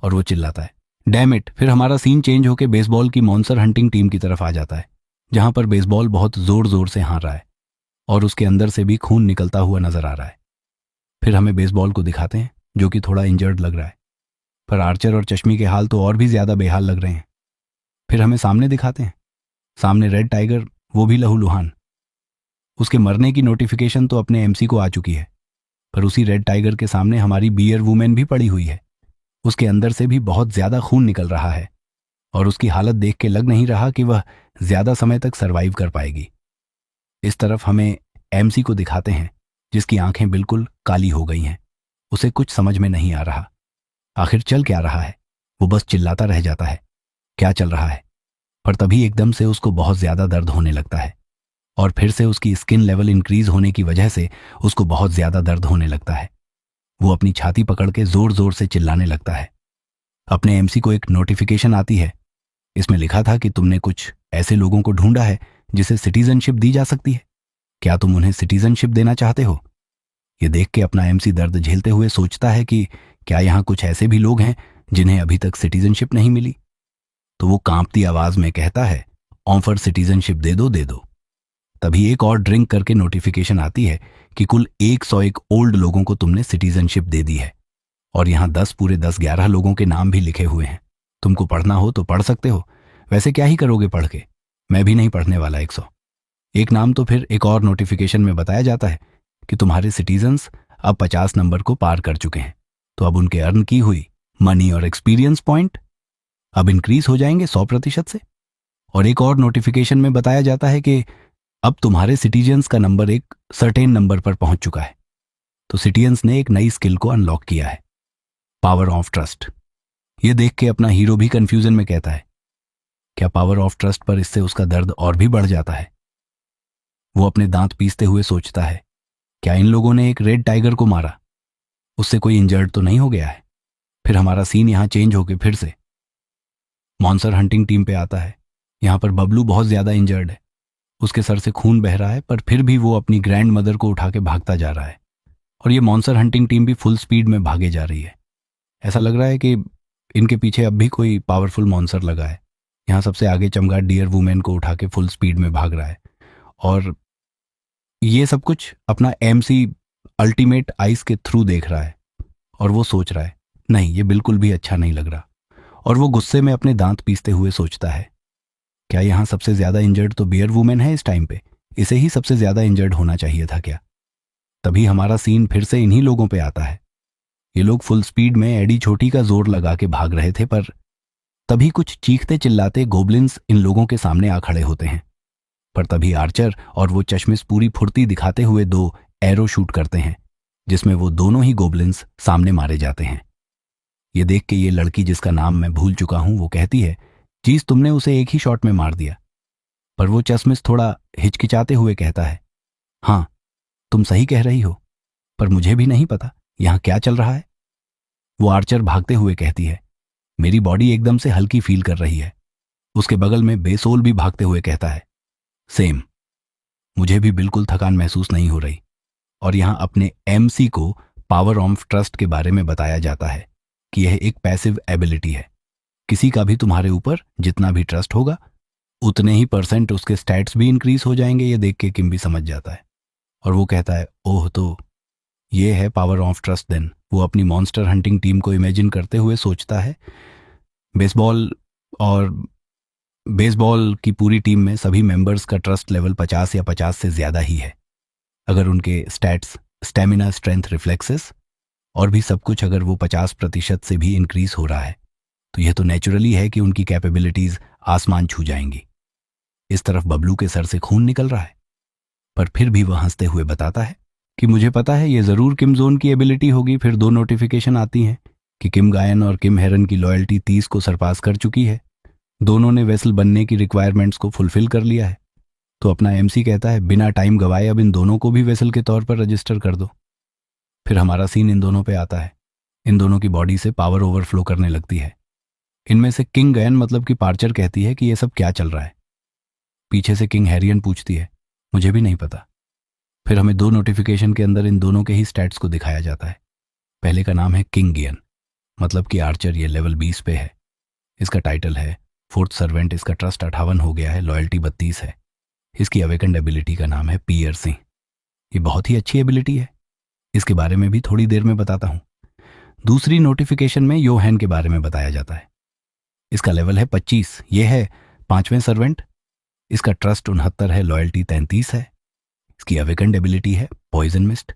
और वो चिल्लाता है, डैम इट। फिर हमारा सीन चेंज होकर बेसबॉल की मॉन्सर हंटिंग टीम की तरफ आ जाता है, जहां पर बेसबॉल बहुत जोर जोर से हाँक रहा है और उसके अंदर से भी खून निकलता हुआ नजर आ रहा है। फिर हमें बेसबॉल को दिखाते हैं जो कि थोड़ा इंजर्ड लग रहा है, पर आर्चर और चश्मी के हाल तो और भी ज़्यादा बेहाल लग रहे हैं। फिर हमें सामने दिखाते हैं, सामने रेड टाइगर, वो भी लहूलुहान। उसके मरने की नोटिफिकेशन तो अपने एमसी को आ चुकी है, पर उसी रेड टाइगर के सामने हमारी बियर वुमेन भी पड़ी हुई है। उसके अंदर से भी बहुत ज्यादा खून निकल रहा है और उसकी हालत देख के लग नहीं रहा कि वह ज्यादा समय तक सरवाइव कर पाएगी। इस तरफ हमें एमसी को दिखाते हैं जिसकी आंखें बिल्कुल काली हो गई हैं। उसे कुछ समझ में नहीं आ रहा, आखिर चल क्या रहा है। वो बस चिल्लाता रह जाता है, क्या चल रहा है। पर तभी एकदम से उसको बहुत ज्यादा दर्द होने लगता है और फिर से उसकी स्किन लेवल इंक्रीज होने की वजह से उसको बहुत ज्यादा दर्द होने लगता है। वो अपनी छाती पकड़ के जोर जोर से चिल्लाने लगता है। अपने एमसी को एक नोटिफिकेशन आती है। इसमें लिखा था कि तुमने कुछ ऐसे लोगों को ढूंढा है जिसे सिटीजनशिप दी जा सकती है। क्या तुम उन्हें सिटीजनशिप देना चाहते हो? ये देख के अपना एमसी दर्द झेलते हुए सोचता है कि क्या यहाँ कुछ ऐसे भी लोग हैं जिन्हें अभी तक सिटीजनशिप नहीं मिली। तो वो कांपती आवाज में कहता है, ऑफर सिटीजनशिप दे दो दे दो। तभी एक और ड्रिंक करके नोटिफिकेशन आती है कि कुल 101 ओल्ड लोगों को तुमने सिटीजनशिप दे दी है और यहाँ 10 पूरे 10-11 लोगों के नाम भी लिखे हुए हैं। तुमको पढ़ना हो तो पढ़ सकते हो। वैसे क्या ही करोगे पढ़ के, मैं भी नहीं पढ़ने वाला 100। एक नाम तो फिर एक और नोटिफिकेशन में बताया जाता है कि तुम्हारे सिटीजन्स अब 50 नंबर को पार कर चुके हैं, तो अब उनके अर्न की हुई मनी और एक्सपीरियंस पॉइंट अब इंक्रीज हो जाएंगे 100% से। और एक और नोटिफिकेशन में बताया जाता है कि अब तुम्हारे सिटीजन्स का नंबर एक सर्टेन नंबर पर पहुंच चुका है। तो सिटीजन्स ने एक नई स्किल को अनलॉक किया है, पावर ऑफ ट्रस्ट। ये देख के अपना हीरो भी कंफ्यूजन में कहता है, क्या पावर ऑफ ट्रस्ट पर इससे उसका दर्द और भी बढ़ जाता है। वो अपने दांत पीसते हुए सोचता है, क्या इन लोगों ने एक रेड टाइगर को मारा, उससे कोई इंजर्ड तो नहीं हो गया है। फिर हमारा सीन यहां चेंज होके फिर से मॉन्स्टर हंटिंग टीम पे आता है। यहां पर बबलू बहुत ज्यादा इंजर्ड है, उसके सर से खून बह रहा है, पर फिर भी वो अपनी ग्रैंड मदर को उठा के भागता जा रहा है। और ये मॉन्स्टर हंटिंग टीम भी फुल स्पीड में भागे जा रही है। ऐसा लग रहा है कि इनके पीछे अब भी कोई पावरफुल मॉन्स्टर लगा है। यहाँ सबसे आगे चमगादड़ डियर वुमेन को उठा के फुल स्पीड में भाग रहा है और ये सब कुछ अपना एमसी अल्टीमेट आइस के थ्रू देख रहा है और वो सोच रहा है, नहीं ये बिल्कुल भी अच्छा नहीं लग रहा। और वो गुस्से में अपने दांत पीसते हुए सोचता है, क्या यहाँ सबसे ज्यादा इंजर्ड तो बियर वुमेन है इस टाइम पे, इसे ही सबसे ज्यादा इंजर्ड होना चाहिए था क्या। तभी हमारा सीन फिर से इन्हीं लोगों पे आता है। ये लोग फुल स्पीड में एडी छोटी का जोर लगा के भाग रहे थे, पर तभी कुछ चीखते चिल्लाते गोबलिन्स इन लोगों के सामने आ खड़े होते हैं। पर तभी आर्चर और वो चश्मिश पूरी फुर्ती दिखाते हुए 2 एरो शूट करते हैं, जिसमें वो दोनों ही गोबलिन्स सामने मारे जाते हैं। ये देख के ये लड़की, जिसका नाम मैं भूल चुका हूं, वो कहती है, चीज तुमने उसे एक ही शॉट में मार दिया। पर वो चश्मिश थोड़ा हिचकिचाते हुए कहता है, हाँ तुम सही कह रही हो, पर मुझे भी नहीं पता यहां क्या चल रहा है। वो आर्चर भागते हुए कहती है, मेरी बॉडी एकदम से हल्की फील कर रही है। उसके बगल में बेसोल भी भागते हुए कहता है, सेम, मुझे भी बिल्कुल थकान महसूस नहीं हो रही। और यहां अपने एमसी को पावर ऑफ ट्रस्ट के बारे में बताया जाता है कि यह एक पैसिव एबिलिटी है। किसी का भी तुम्हारे ऊपर जितना भी ट्रस्ट होगा उतने ही % उसके स्टैट्स भी इंक्रीज हो जाएंगे। ये देख के किम भी समझ जाता है और वो कहता है, ओह तो ये है पावर ऑफ ट्रस्ट देन। वो अपनी मॉन्स्टर हंटिंग टीम को इमेजिन करते हुए सोचता है, बेसबॉल की पूरी टीम में सभी मेंबर्स का ट्रस्ट लेवल 50 या 50 से ज्यादा ही है। अगर उनके स्टैट्स, स्टेमिना, स्ट्रेंथ, रिफ्लेक्सेस और भी सब कुछ अगर वो 50% से भी इंक्रीज हो रहा है, तो यह तो नेचुरली है कि उनकी कैपेबिलिटीज आसमान छू जाएंगी। इस तरफ बबलू के सर से खून निकल रहा है, पर फिर भी वह हंसते हुए बताता है कि मुझे पता है ये जरूर किम जोन की एबिलिटी होगी। फिर 2 नोटिफिकेशन आती हैं कि किम गायन और किम हेरन की लॉयल्टी 30 को सरपास कर चुकी है। दोनों ने वेसल बनने की रिक्वायरमेंट्स को फुलफिल कर लिया है। तो अपना एमसी कहता है, बिना टाइम गवाए अब इन दोनों को भी वेसल के तौर पर रजिस्टर कर दो। फिर हमारा सीन इन दोनों पे आता है। इन दोनों की बॉडी से पावर ओवरफ्लो करने लगती है। इनमें से किंग गैन मतलब कि पार्चर कहती है कि ये सब क्या चल रहा है। पीछे से किंग हैरियन पूछती है, मुझे भी नहीं पता। फिर हमें 2 नोटिफिकेशन के अंदर इन दोनों के ही स्टैट्स को दिखाया जाता है। पहले का नाम है किंग गियन, मतलब कि आर्चर, ये लेवल 20 पे है। इसका टाइटल है 4th सर्वेंट। इसका ट्रस्ट 58 हो गया है, लॉयल्टी 32 है। इसकी अवेकन्ड एबिलिटी का नाम है पियर्सिंग। ये बहुत ही अच्छी एबिलिटी है, इसके बारे में भी थोड़ी देर में बताता हूं। दूसरी नोटिफिकेशन में योहैन के बारे में बताया जाता है। इसका लेवल है 25। ये है 5वें सर्वेंट। इसका ट्रस्ट 69 है, लॉयल्टी 33 है। इसकी अवेकंड एबिलिटी है पॉइजन मिस्ट।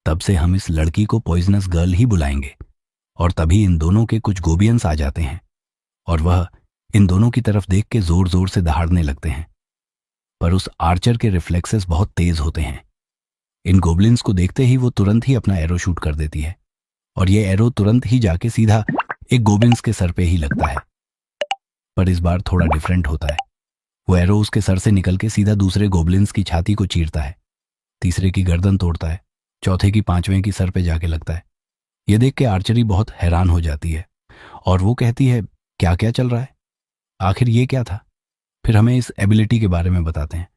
तब से हम इस लड़की को पॉइजनस गर्ल ही बुलाएंगे। और तभी इन दोनों के कुछ गोबियंस आ जाते हैं और वह इन दोनों की तरफ देख के जोर जोर से दहाड़ने लगते हैं। पर उस आर्चर के रिफ्लेक्सेस बहुत तेज होते हैं। इन गोबलिन्स को देखते ही वो तुरंत ही अपना एरो शूट कर देती है और ये एरो तुरंत ही जाके सीधा एक गोबलिन्स के सर पे ही लगता है। पर इस बार थोड़ा डिफरेंट होता है। वो एरो उसके सर से निकल के सीधा दूसरे गोबलिन्स की छाती को चीरता है, तीसरे की गर्दन तोड़ता है, चौथे की पांचवें की सर पे जाके लगता है। ये देख के आर्चरी बहुत हैरान हो जाती है और वो कहती है क्या क्या चल रहा है, आखिर ये क्या था। फिर हमें इस एबिलिटी के बारे में बताते हैं।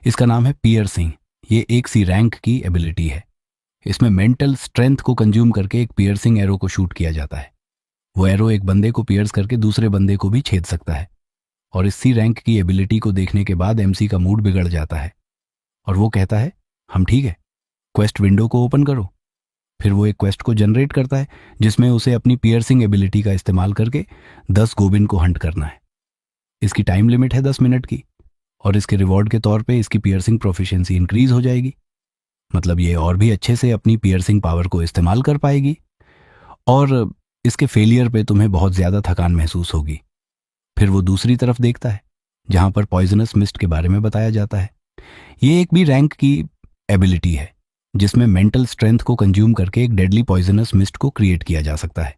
इसका नाम है पियर्सिंग। ये एक सी रैंक की एबिलिटी है। इसमें मेंटल स्ट्रेंथ को कंज्यूम करके एक पियर्सिंग एरो को शूट किया जाता है। वो एरो एक बंदे को पियर्स करके दूसरे बंदे को भी छेद सकता है। और इस सी रैंक की एबिलिटी को देखने के बाद एमसी का मूड बिगड़ जाता है और वो कहता है हम ठीक है, क्वेस्ट विंडो को ओपन करो। फिर वो एक क्वेस्ट को जनरेट करता है जिसमें उसे अपनी पियर्सिंग एबिलिटी का इस्तेमाल करके 10 गोबिन को हंट करना है। इसकी टाइम लिमिट है 10 मिनट की और इसके रिवॉर्ड के तौर पे इसकी पियर्सिंग प्रोफिशिएंसी इंक्रीज हो जाएगी। मतलब ये और भी अच्छे से अपनी पियर्सिंग पावर को इस्तेमाल कर पाएगी और इसके फेलियर पे तुम्हें बहुत ज़्यादा थकान महसूस होगी। फिर वो दूसरी तरफ देखता है जहां पर पॉइजनस मिस्ट के बारे में बताया जाता है। ये एक भी रैंक की एबिलिटी है जिसमें मेंटल स्ट्रेंथ को कंज्यूम करके एक डेडली पॉइजनस मिस्ट को क्रिएट किया जा सकता है।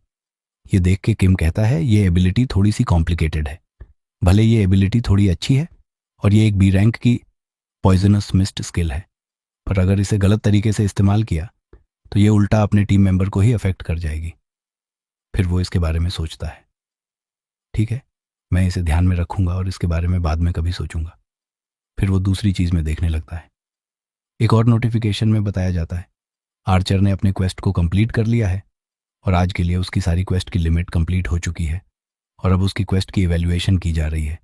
ये देख के किम कहता है ये एबिलिटी थोड़ी सी कॉम्प्लिकेटेड है। भले ये एबिलिटी थोड़ी अच्छी है और ये एक बी रैंक की पॉइजनस मिस्ट स्किल है, पर अगर इसे गलत तरीके से इस्तेमाल किया तो ये उल्टा अपने टीम मेंबर को ही अफेक्ट कर जाएगी। फिर वो इसके बारे में सोचता है, ठीक है मैं इसे ध्यान में रखूंगा और इसके बारे में बाद में कभी सोचूंगा। फिर वो दूसरी चीज में देखने लगता है। एक और नोटिफिकेशन में बताया जाता है आर्चर ने अपने क्वेस्ट को कंप्लीट कर लिया है और आज के लिए उसकी सारी क्वेस्ट की लिमिट कंप्लीट हो चुकी है और अब उसकी क्वेस्ट की इवैल्यूएशन की जा रही है।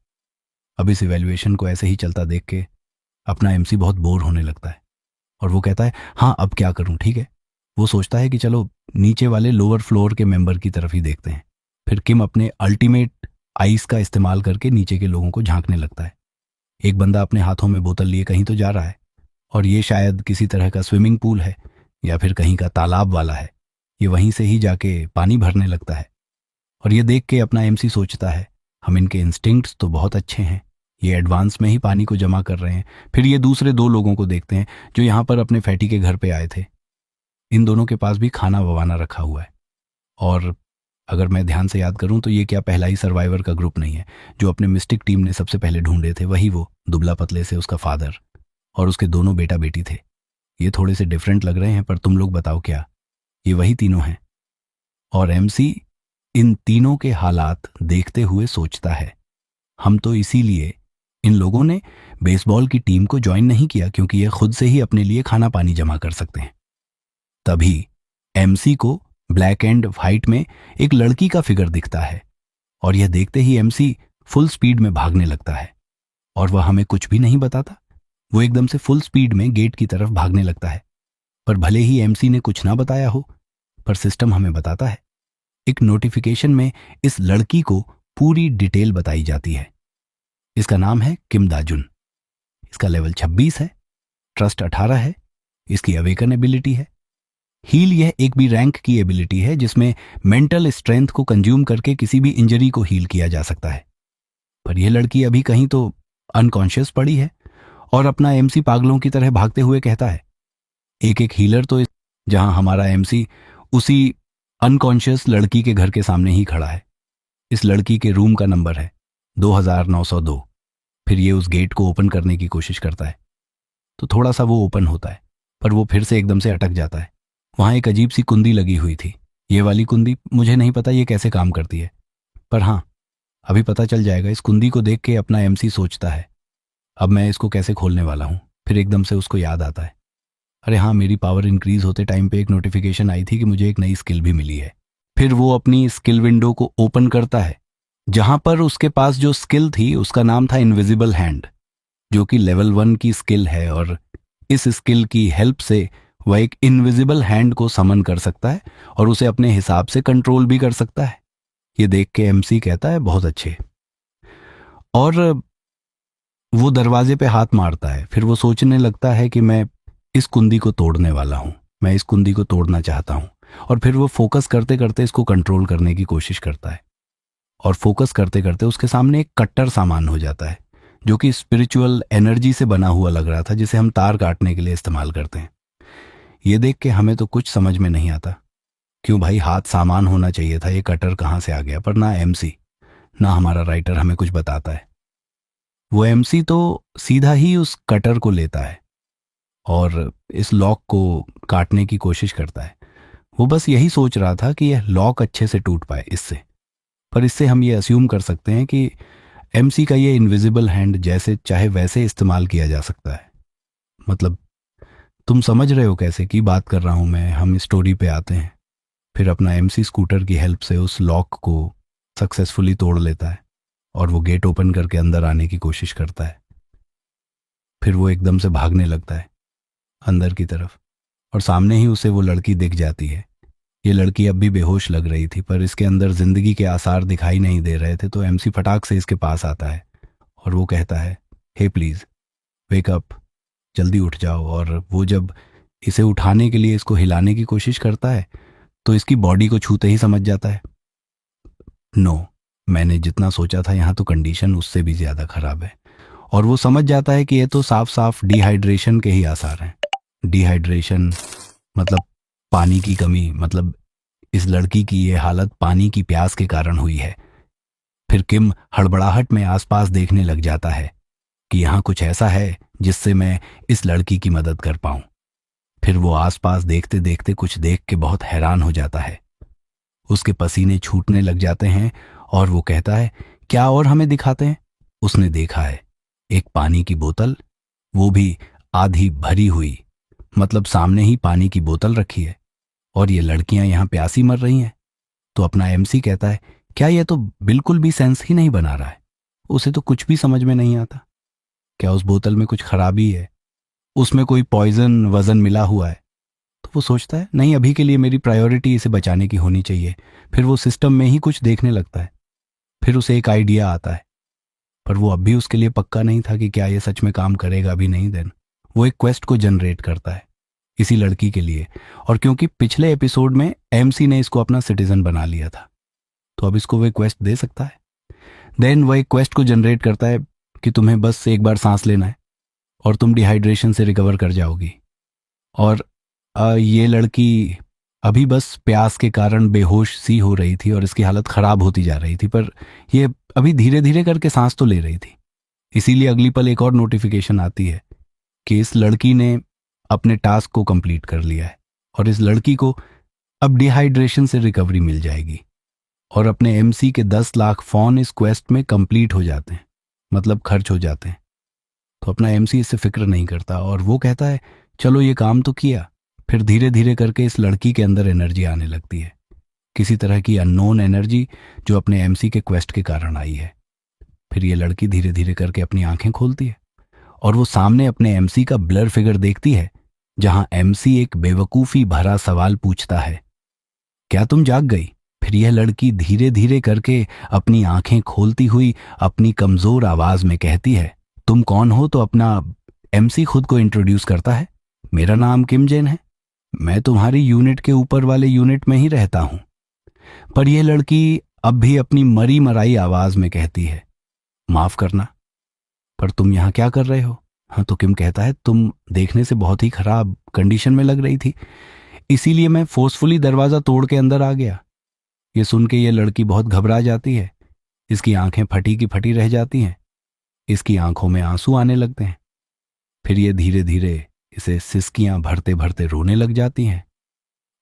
अब इस इवैल्यूएशन को ऐसे ही चलता देख के अपना एमसी बहुत बोर होने लगता है और वो कहता है हाँ अब क्या करूं, ठीक है। वो सोचता है कि चलो नीचे वाले लोअर फ्लोर के मेंबर की तरफ ही देखते हैं। फिर किम अपने अल्टीमेट आइस का इस्तेमाल करके नीचे के लोगों को झांकने लगता है। एक बंदा अपने हाथों में बोतल लिए कहीं तो जा रहा है और ये शायद किसी तरह का स्विमिंग पूल है या फिर कहीं का तालाब वाला है। ये वहीं से ही जाके पानी भरने लगता है और ये देख के अपना एमसी सोचता है हम इनके इंस्टिंक्ट्स तो बहुत अच्छे हैं, ये एडवांस में ही पानी को जमा कर रहे हैं। फिर ये दूसरे दो लोगों को देखते हैं जो यहाँ पर अपने फैटी के घर पे आए थे। इन दोनों के पास भी खाना ववाना रखा हुआ है और अगर मैं ध्यान से याद करूं तो ये क्या पहला ही सर्वाइवर का ग्रुप नहीं है जो अपने मिस्टिक टीम ने सबसे पहले ढूंढे थे। वही वो दुबला पतले से उसका फादर और उसके दोनों बेटा बेटी थे। ये थोड़े से डिफरेंट लग रहे हैं पर तुम लोग बताओ क्या ये वही तीनों हैं। और एमसी इन तीनों के हालात देखते हुए सोचता है हम तो इसीलिए इन लोगों ने बेसबॉल की टीम को ज्वाइन नहीं किया क्योंकि ये खुद से ही अपने लिए खाना पानी जमा कर सकते हैं। तभी एमसी को ब्लैक एंड व्हाइट में एक लड़की का फिगर दिखता है और यह देखते ही एमसी फुल स्पीड में भागने लगता है और वह हमें कुछ भी नहीं बताता। वो एकदम से फुल स्पीड में गेट की तरफ भागने लगता है। पर भले ही एमसी ने कुछ ना बताया हो पर सिस्टम हमें बताता है। एक नोटिफिकेशन में इस लड़की को पूरी डिटेल बताई जाती है। इसका नाम है किम दाजुन। इसका लेवल 26 है, ट्रस्ट 18 है, इसकी अवेकन एबिलिटी है। हील यह एक भी रैंक की एबिलिटी है जिसमें मेंटल स्ट्रेंथ को कंज्यूम करके किसी भी इंजरी को हील किया जा सकता है। पर यह लड़की अभी कहीं तो अनकॉन्शियस पड़ी है और अपना एमसी पागलों की तरह भागते हुए कहता है एक एक हीलर तो जहां हमारा एमसी उसी अनकॉन्शियस लड़की के घर के सामने ही खड़ा है। इस लड़की के रूम का नंबर है 2902। फिर ये उस गेट को ओपन करने की कोशिश करता है तो थोड़ा सा वो ओपन होता है पर वो फिर से एकदम से अटक जाता है। वहां एक अजीब सी कुंदी लगी हुई थी। ये वाली कुंदी मुझे नहीं पता ये कैसे काम करती है पर हाँ अभी पता चल जाएगा। इस कुंदी को देख के अपना एमसी सोचता है अब मैं इसको कैसे खोलने वाला हूँ। फिर एकदम से उसको याद आता है अरे हाँ मेरी पावर इंक्रीज होते टाइम पे एक नोटिफिकेशन आई थी कि मुझे एक नई स्किल भी मिली है। फिर वो अपनी स्किल विंडो को ओपन करता है जहां पर उसके पास जो स्किल थी उसका नाम था इनविजिबल हैंड जो कि लेवल 1 की स्किल है और इस स्किल की हेल्प से वह एक इनविजिबल हैंड को समन कर सकता है और उसे अपने हिसाब से कंट्रोल भी कर सकता है। ये देख के एमसी कहता है बहुत अच्छे। और वो दरवाजे पे हाथ मारता है। फिर वो सोचने लगता है कि मैं इस कुंडी को तोड़ने वाला हूँ, मैं इस कुंडी को तोड़ना चाहता हूँ। और फिर वो फोकस करते करते इसको कंट्रोल करने की कोशिश करता है। और फोकस करते करते उसके सामने एक कट्टर सामान हो जाता है, जो कि स्पिरिचुअल एनर्जी से बना हुआ लग रहा था, जिसे हम तार काटने के लिए इस्तेमाल करते हैं। ये देख के हमें तो कुछ समझ में नहीं आता। क्यों भाई, हाथ सामान होना चाहिए था, ये कटर कहाँ से आ गया? पर ना एमसी ना हमारा राइटर हमें कुछ बताता है। वो एमसी तो सीधा ही उस कटर को लेता है और इस लॉक को काटने की कोशिश करता है। वो बस यही सोच रहा था कि यह लॉक अच्छे से टूट पाए इससे। पर इससे हम ये अस्यूम कर सकते हैं कि एमसी का ये इनविजिबल हैंड जैसे चाहे वैसे इस्तेमाल किया जा सकता है। मतलब, तुम समझ रहे हो कैसे की बात कर रहा हूं मैं। हम स्टोरी पे आते हैं। फिर अपना एमसी स्कूटर की हेल्प से उस लॉक को सक्सेसफुली तोड़ लेता है और वो गेट ओपन करके अंदर आने की कोशिश करता है। फिर वो एकदम से भागने लगता है अंदर की तरफ, और सामने ही उसे वो लड़की दिख जाती है। ये लड़की अब भी बेहोश लग रही थी, पर इसके अंदर जिंदगी के आसार दिखाई नहीं दे रहे थे। तो एमसी फटाक से इसके पास आता है और वो कहता है, हे प्लीज वेक अप, जल्दी उठ जाओ। और वो जब इसे उठाने के लिए इसको हिलाने की कोशिश करता है तो इसकी बॉडी को छूते ही समझ जाता है, नो, मैंने जितना सोचा था यहाँ तो कंडीशन उससे भी ज़्यादा ख़राब है। और वो समझ जाता है कि ये तो साफ साफ डिहाइड्रेशन के ही आसार हैं। डिहाइड्रेशन मतलब पानी की कमी, मतलब इस लड़की की ये हालत पानी की प्यास के कारण हुई है। फिर किम हड़बड़ाहट में आसपास देखने लग जाता है कि यहाँ कुछ ऐसा है जिससे मैं इस लड़की की मदद कर पाऊं। फिर वो आसपास देखते देखते कुछ देख के बहुत हैरान हो जाता है। उसके पसीने छूटने लग जाते हैं और वो कहता है, क्या और हमें दिखाते हैं? उसने देखा है एक पानी की बोतल, वो भी आधी भरी हुई। मतलब सामने ही पानी की बोतल रखी है और ये लड़कियां यहाँ प्यासी मर रही हैं। तो अपना एमसी कहता है, क्या ये तो बिल्कुल भी सेंस ही नहीं बना रहा है। उसे तो कुछ भी समझ में नहीं आता। क्या उस बोतल में कुछ खराबी है? उसमें कोई पॉइजन वजन मिला हुआ है? तो वो सोचता है, नहीं, अभी के लिए मेरी प्रायोरिटी इसे बचाने की होनी चाहिए। फिर वो सिस्टम में ही कुछ देखने लगता है। फिर उसे एक आइडिया आता है, पर वो अब भी उसके लिए पक्का नहीं था कि क्या ये सच में काम करेगा भी नहीं। देन वो एक क्वेस्ट को जनरेट करता है इसी लड़की के लिए। और क्योंकि पिछले एपिसोड में एमसी ने इसको अपना सिटीजन बना लिया था, तो अब इसको वो क्वेस्ट दे सकता है। देन वो एक क्वेस्ट को जनरेट करता है कि तुम्हें बस एक बार सांस लेना है और तुम डिहाइड्रेशन से रिकवर कर जाओगी। और ये लड़की अभी बस प्यास के कारण बेहोश सी हो रही थी और इसकी हालत खराब होती जा रही थी, पर ये अभी धीरे धीरे करके सांस तो ले रही थी। इसीलिए अगली पल एक और नोटिफिकेशन आती है कि इस लड़की ने अपने टास्क को कंप्लीट कर लिया है और इस लड़की को अब डिहाइड्रेशन से रिकवरी मिल जाएगी। और अपने एमसी के 10 लाख फोन इस क्वेस्ट में कंप्लीट हो जाते हैं, मतलब खर्च हो जाते हैं। तो अपना एमसी इससे फिक्र नहीं करता और वो कहता है, चलो ये काम तो किया। फिर धीरे धीरे करके इस लड़की के अंदर एनर्जी आने लगती है, किसी तरह की अननोन एनर्जी जो अपने एमसी के क्वेस्ट के कारण आई है। फिर ये लड़की धीरे धीरे करके अपनी आंखें खोलती है और वो सामने अपने एमसी का ब्लर फिगर देखती है, जहां एमसी एक बेवकूफ़ी भरा सवाल पूछता है, क्या तुम जाग गई? फिर यह लड़की धीरे धीरे करके अपनी आंखें खोलती हुई अपनी कमजोर आवाज में कहती है, तुम कौन हो? तो अपना एमसी खुद को इंट्रोड्यूस करता है, मेरा नाम किम जेन है, मैं तुम्हारी यूनिट के ऊपर वाले यूनिट में ही रहता हूं। पर यह लड़की अब भी अपनी मरी मराई आवाज में कहती है, माफ करना, पर तुम यहां क्या कर रहे हो? हाँ, तो किम कहता है, तुम देखने से बहुत ही खराब कंडीशन में लग रही थी, इसीलिए मैं फोर्सफुली दरवाजा तोड़ के अंदर आ गया। ये सुन के ये लड़की बहुत घबरा जाती है, इसकी आंखें फटी की फटी रह जाती हैं, इसकी आंखों में आंसू आने लगते हैं। फिर ये धीरे धीरे इसे सिसकियां भरते भरते रोने लग जाती हैं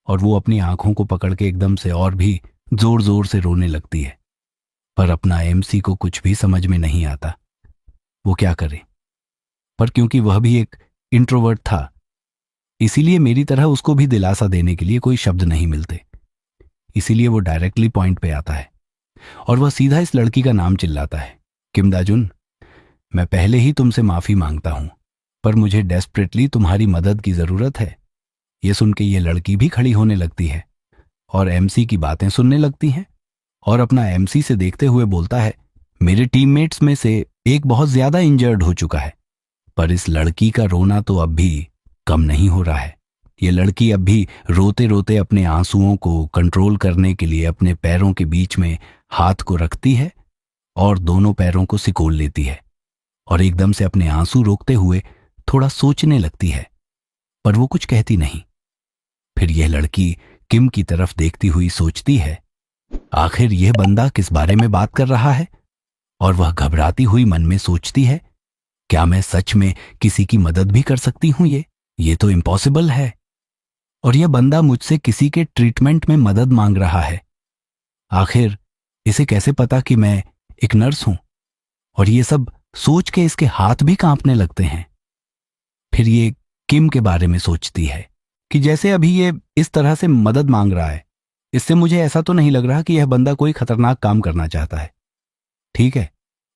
और वो अपनी आंखों को पकड़ के एकदम से और भी जोर जोर से रोने लगती है। पर अपना एमसी को कुछ भी समझ में नहीं आता, वो क्या करे। पर क्योंकि वह भी एक इंट्रोवर्ट था, इसीलिए मेरी तरह उसको भी दिलासा देने के लिए कोई शब्द नहीं मिलते। इसीलिए वो डायरेक्टली पॉइंट पे आता है और वह सीधा इस लड़की का नाम चिल्लाता है, किम दाजुन, मैं पहले ही तुमसे माफी मांगता हूं, पर मुझे डेस्परेटली तुम्हारी मदद की जरूरत है। ये सुन के ये लड़की भी खड़ी होने लगती है और एमसी की बातें सुनने लगती हैं और अपना एमसी से देखते हुए बोलता है, मेरे टीममेट्स में से एक बहुत ज्यादा इंजर्ड हो चुका है। पर इस लड़की का रोना तो अब भी कम नहीं हो रहा है। ये लड़की अब भी रोते रोते अपने आंसुओं को कंट्रोल करने के लिए अपने पैरों के बीच में हाथ को रखती है और दोनों पैरों को सिकोड़ लेती है और एकदम से अपने आंसू रोकते हुए थोड़ा सोचने लगती है, पर वो कुछ कहती नहीं। फिर यह लड़की किम की तरफ देखती हुई सोचती है, आखिर यह बंदा किस बारे में बात कर रहा है? और वह घबराती हुई मन में सोचती है, क्या मैं सच में किसी की मदद भी कर सकती हूं? ये तो इम्पॉसिबल है। और यह बंदा मुझसे किसी के ट्रीटमेंट में मदद मांग रहा है। आखिर इसे कैसे पता कि मैं एक नर्स हूं? और ये सब सोच के इसके हाथ भी कांपने लगते हैं। फिर ये किम के बारे में सोचती है कि जैसे अभी ये इस तरह से मदद मांग रहा है, इससे मुझे ऐसा तो नहीं लग रहा कि यह बंदा कोई खतरनाक काम करना चाहता है। ठीक है,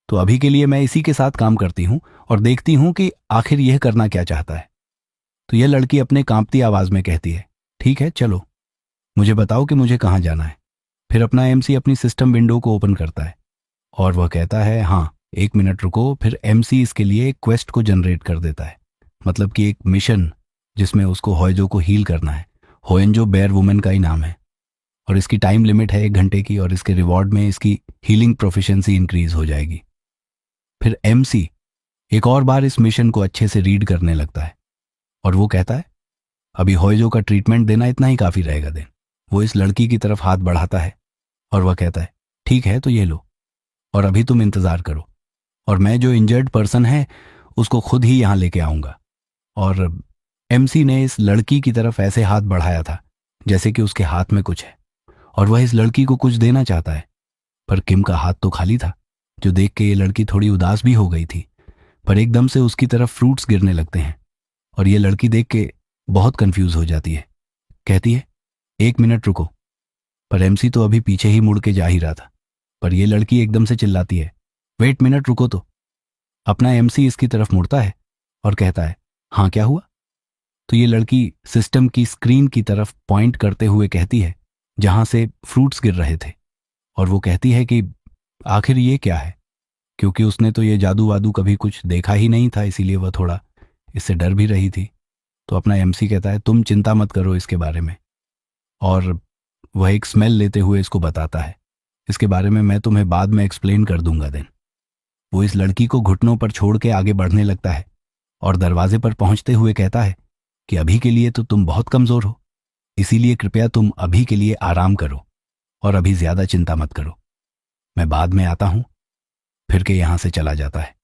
तो अभी के लिए मैं इसी के साथ काम करती हूं और देखती हूं कि आखिर यह करना क्या चाहता है। तो यह लड़की अपने कांपती आवाज में कहती है, ठीक है चलो, मुझे बताओ कि मुझे कहां जाना है। फिर अपना एमसी अपनी सिस्टम विंडो को ओपन करता है और वह कहता है, हाँ 1 मिनट रुको। फिर एमसी इसके लिए एक क्वेस्ट को जनरेट कर देता है, मतलब कि एक मिशन जिसमें उसको होयजो को हील करना है। होयनजो बेयर वुमेन का ही नाम है और इसकी टाइम लिमिट है 1 घंटे की और इसके रिवॉर्ड में इसकी हीलिंग प्रोफिशिएंसी इंक्रीज हो जाएगी। फिर एमसी एक और बार इस मिशन को अच्छे से रीड करने लगता है और वो कहता है, अभी होयजो का ट्रीटमेंट देना इतना ही काफी रहेगा दिन। वो इस लड़की की तरफ हाथ बढ़ाता है और वह कहता है, ठीक है तो ये लो और अभी तुम इंतजार करो और मैं जो इंजर्ड पर्सन है उसको खुद ही यहां लेके आऊंगा। और एमसी ने इस लड़की की तरफ ऐसे हाथ बढ़ाया था जैसे कि उसके हाथ में कुछ है और वह इस लड़की को कुछ देना चाहता है, पर किम का हाथ तो खाली था, जो देख के ये लड़की थोड़ी उदास भी हो गई थी। पर एकदम से उसकी तरफ फ्रूट्स गिरने लगते हैं और ये लड़की देख के बहुत कंफ्यूज हो जाती है। कहती है, 1 मिनट रुको। पर एमसी तो अभी पीछे ही मुड़ के जा ही रहा था, पर यह लड़की एकदम से चिल्लाती है, वेट मिनट रुको तो। अपना एमसी इसकी तरफ मुड़ता है और कहता है, हाँ क्या हुआ? तो ये लड़की सिस्टम की स्क्रीन की तरफ पॉइंट करते हुए कहती है जहां से फ्रूट्स गिर रहे थे, और वो कहती है कि आखिर ये क्या है, क्योंकि उसने तो ये जादू वादू कभी कुछ देखा ही नहीं था, इसीलिए वह थोड़ा इससे डर भी रही थी। तो अपना एमसी कहता है, तुम चिंता मत करो इसके बारे में। और वह एक स्मेल लेते हुए इसको बताता है, इसके बारे में मैं तुम्हें बाद में एक्सप्लेन कर दूंगा देन। वो इस लड़की को घुटनों पर छोड़ के आगे बढ़ने लगता है और दरवाजे पर पहुंचते हुए कहता है कि अभी के लिए तो तुम बहुत कमजोर हो, इसीलिए कृपया तुम अभी के लिए आराम करो और अभी ज्यादा चिंता मत करो, मैं बाद में आता हूं। फिर के यहां से चला जाता है।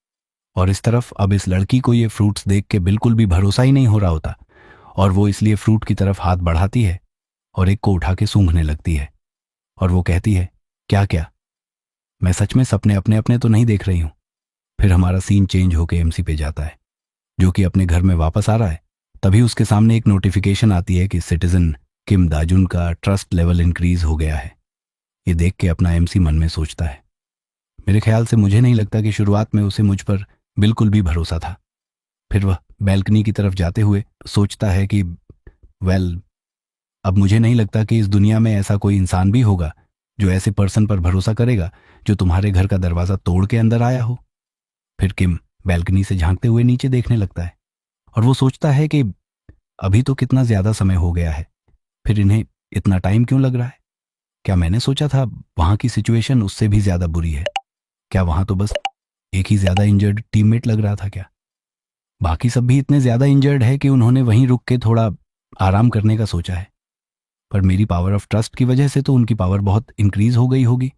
और इस तरफ अब इस लड़की को ये फ्रूट्स देख के बिल्कुल भी भरोसा ही नहीं हो रहा होता और वो इसलिए फ्रूट की तरफ हाथ बढ़ाती है और एक को उठा के सूंघने लगती है और वो कहती है, क्या क्या, मैं सच में सपने अपने अपने तो नहीं देख रही हूं। फिर हमारा सीन चेंज होकर एमसी पे जाता है, जो कि अपने घर में वापस आ रहा है। तभी उसके सामने एक नोटिफिकेशन आती है कि सिटीजन किम दाजुन का ट्रस्ट लेवल इंक्रीज हो गया है। ये देख के अपना एमसी मन में सोचता है, मेरे ख्याल से मुझे नहीं लगता कि शुरुआत में उसे मुझ पर बिल्कुल भी भरोसा था। फिर वह बैल्कनी की तरफ जाते हुए सोचता है कि अब मुझे नहीं लगता कि इस दुनिया में ऐसा कोई इंसान भी होगा जो ऐसे पर्सन पर भरोसा करेगा जो तुम्हारे घर का दरवाजा तोड़ के अंदर आया हो। फिर किम बैल्कनी से झांकते हुए नीचे देखने लगता है और वो सोचता है कि अभी तो कितना ज्यादा समय हो गया है, फिर इन्हें इतना टाइम क्यों लग रहा है? क्या मैंने सोचा था वहां की सिचुएशन उससे भी ज्यादा बुरी है? क्या वहां तो बस एक ही ज्यादा इंजर्ड टीममेट लग रहा था क्या? बाकी सब भी इतने ज्यादा इंजर्ड है कि उन्होंने वहीं रुक के थोड़ा आराम करने का सोचा है, पर मेरी पावर ऑफ ट्रस्ट की वजह से तो उनकी पावर बहुत इंक्रीज हो गई होगी,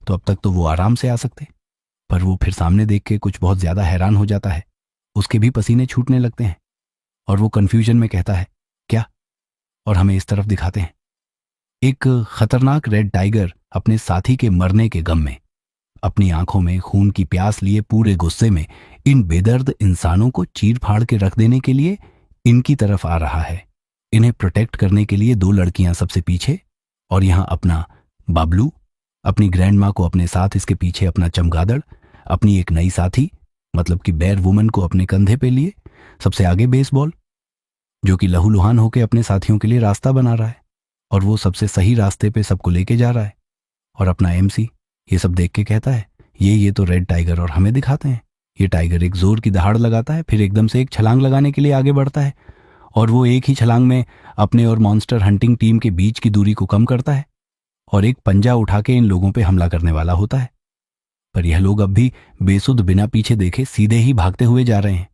तो अब तक तो वो आराम से आ सकते। पर वो फिर सामने देख के कुछ बहुत ज्यादा हैरान हो जाता है, उसके भी पसीने छूटने लगते हैं और वो कंफ्यूजन में कहता है, क्या? और हमें इस तरफ दिखाते हैं एक खतरनाक रेड टाइगर अपने साथी के मरने के गम में, अपनी आंखों में खून की प्यास लिए पूरे गुस्से में इन बेदर्द इंसानों को चीर फाड़ के रख देने के लिए इनकी तरफ आ रहा है। इन्हें प्रोटेक्ट करने के लिए 2 लड़कियां सबसे पीछे और यहां अपना बाबलू, अपनी ग्रैंड माँ को अपने साथ, इसके पीछे अपना चमगादड़, अपनी एक नई साथी मतलब कि बेयर वुमन को अपने कंधे पे लिए, सबसे आगे बेसबॉल जो कि लहूलुहान होकर अपने साथियों के लिए रास्ता बना रहा है और वो सबसे सही रास्ते पे सबको लेके जा रहा है। और अपना एमसी ये सब देख के कहता है, ये तो रेड टाइगर और हमें दिखाते हैं। ये टाइगर एक जोर की दहाड़ लगाता है, फिर एकदम से एक छलांग लगाने के लिए आगे बढ़ता है, और वो एक ही छलांग में अपने और मॉन्स्टर हंटिंग टीम के बीच की दूरी को कम करता है और एक पंजा उठा के इन लोगों पे हमला करने वाला होता है। पर यह लोग अब भी बेसुध बिना पीछे देखे सीधे ही भागते हुए जा रहे हैं।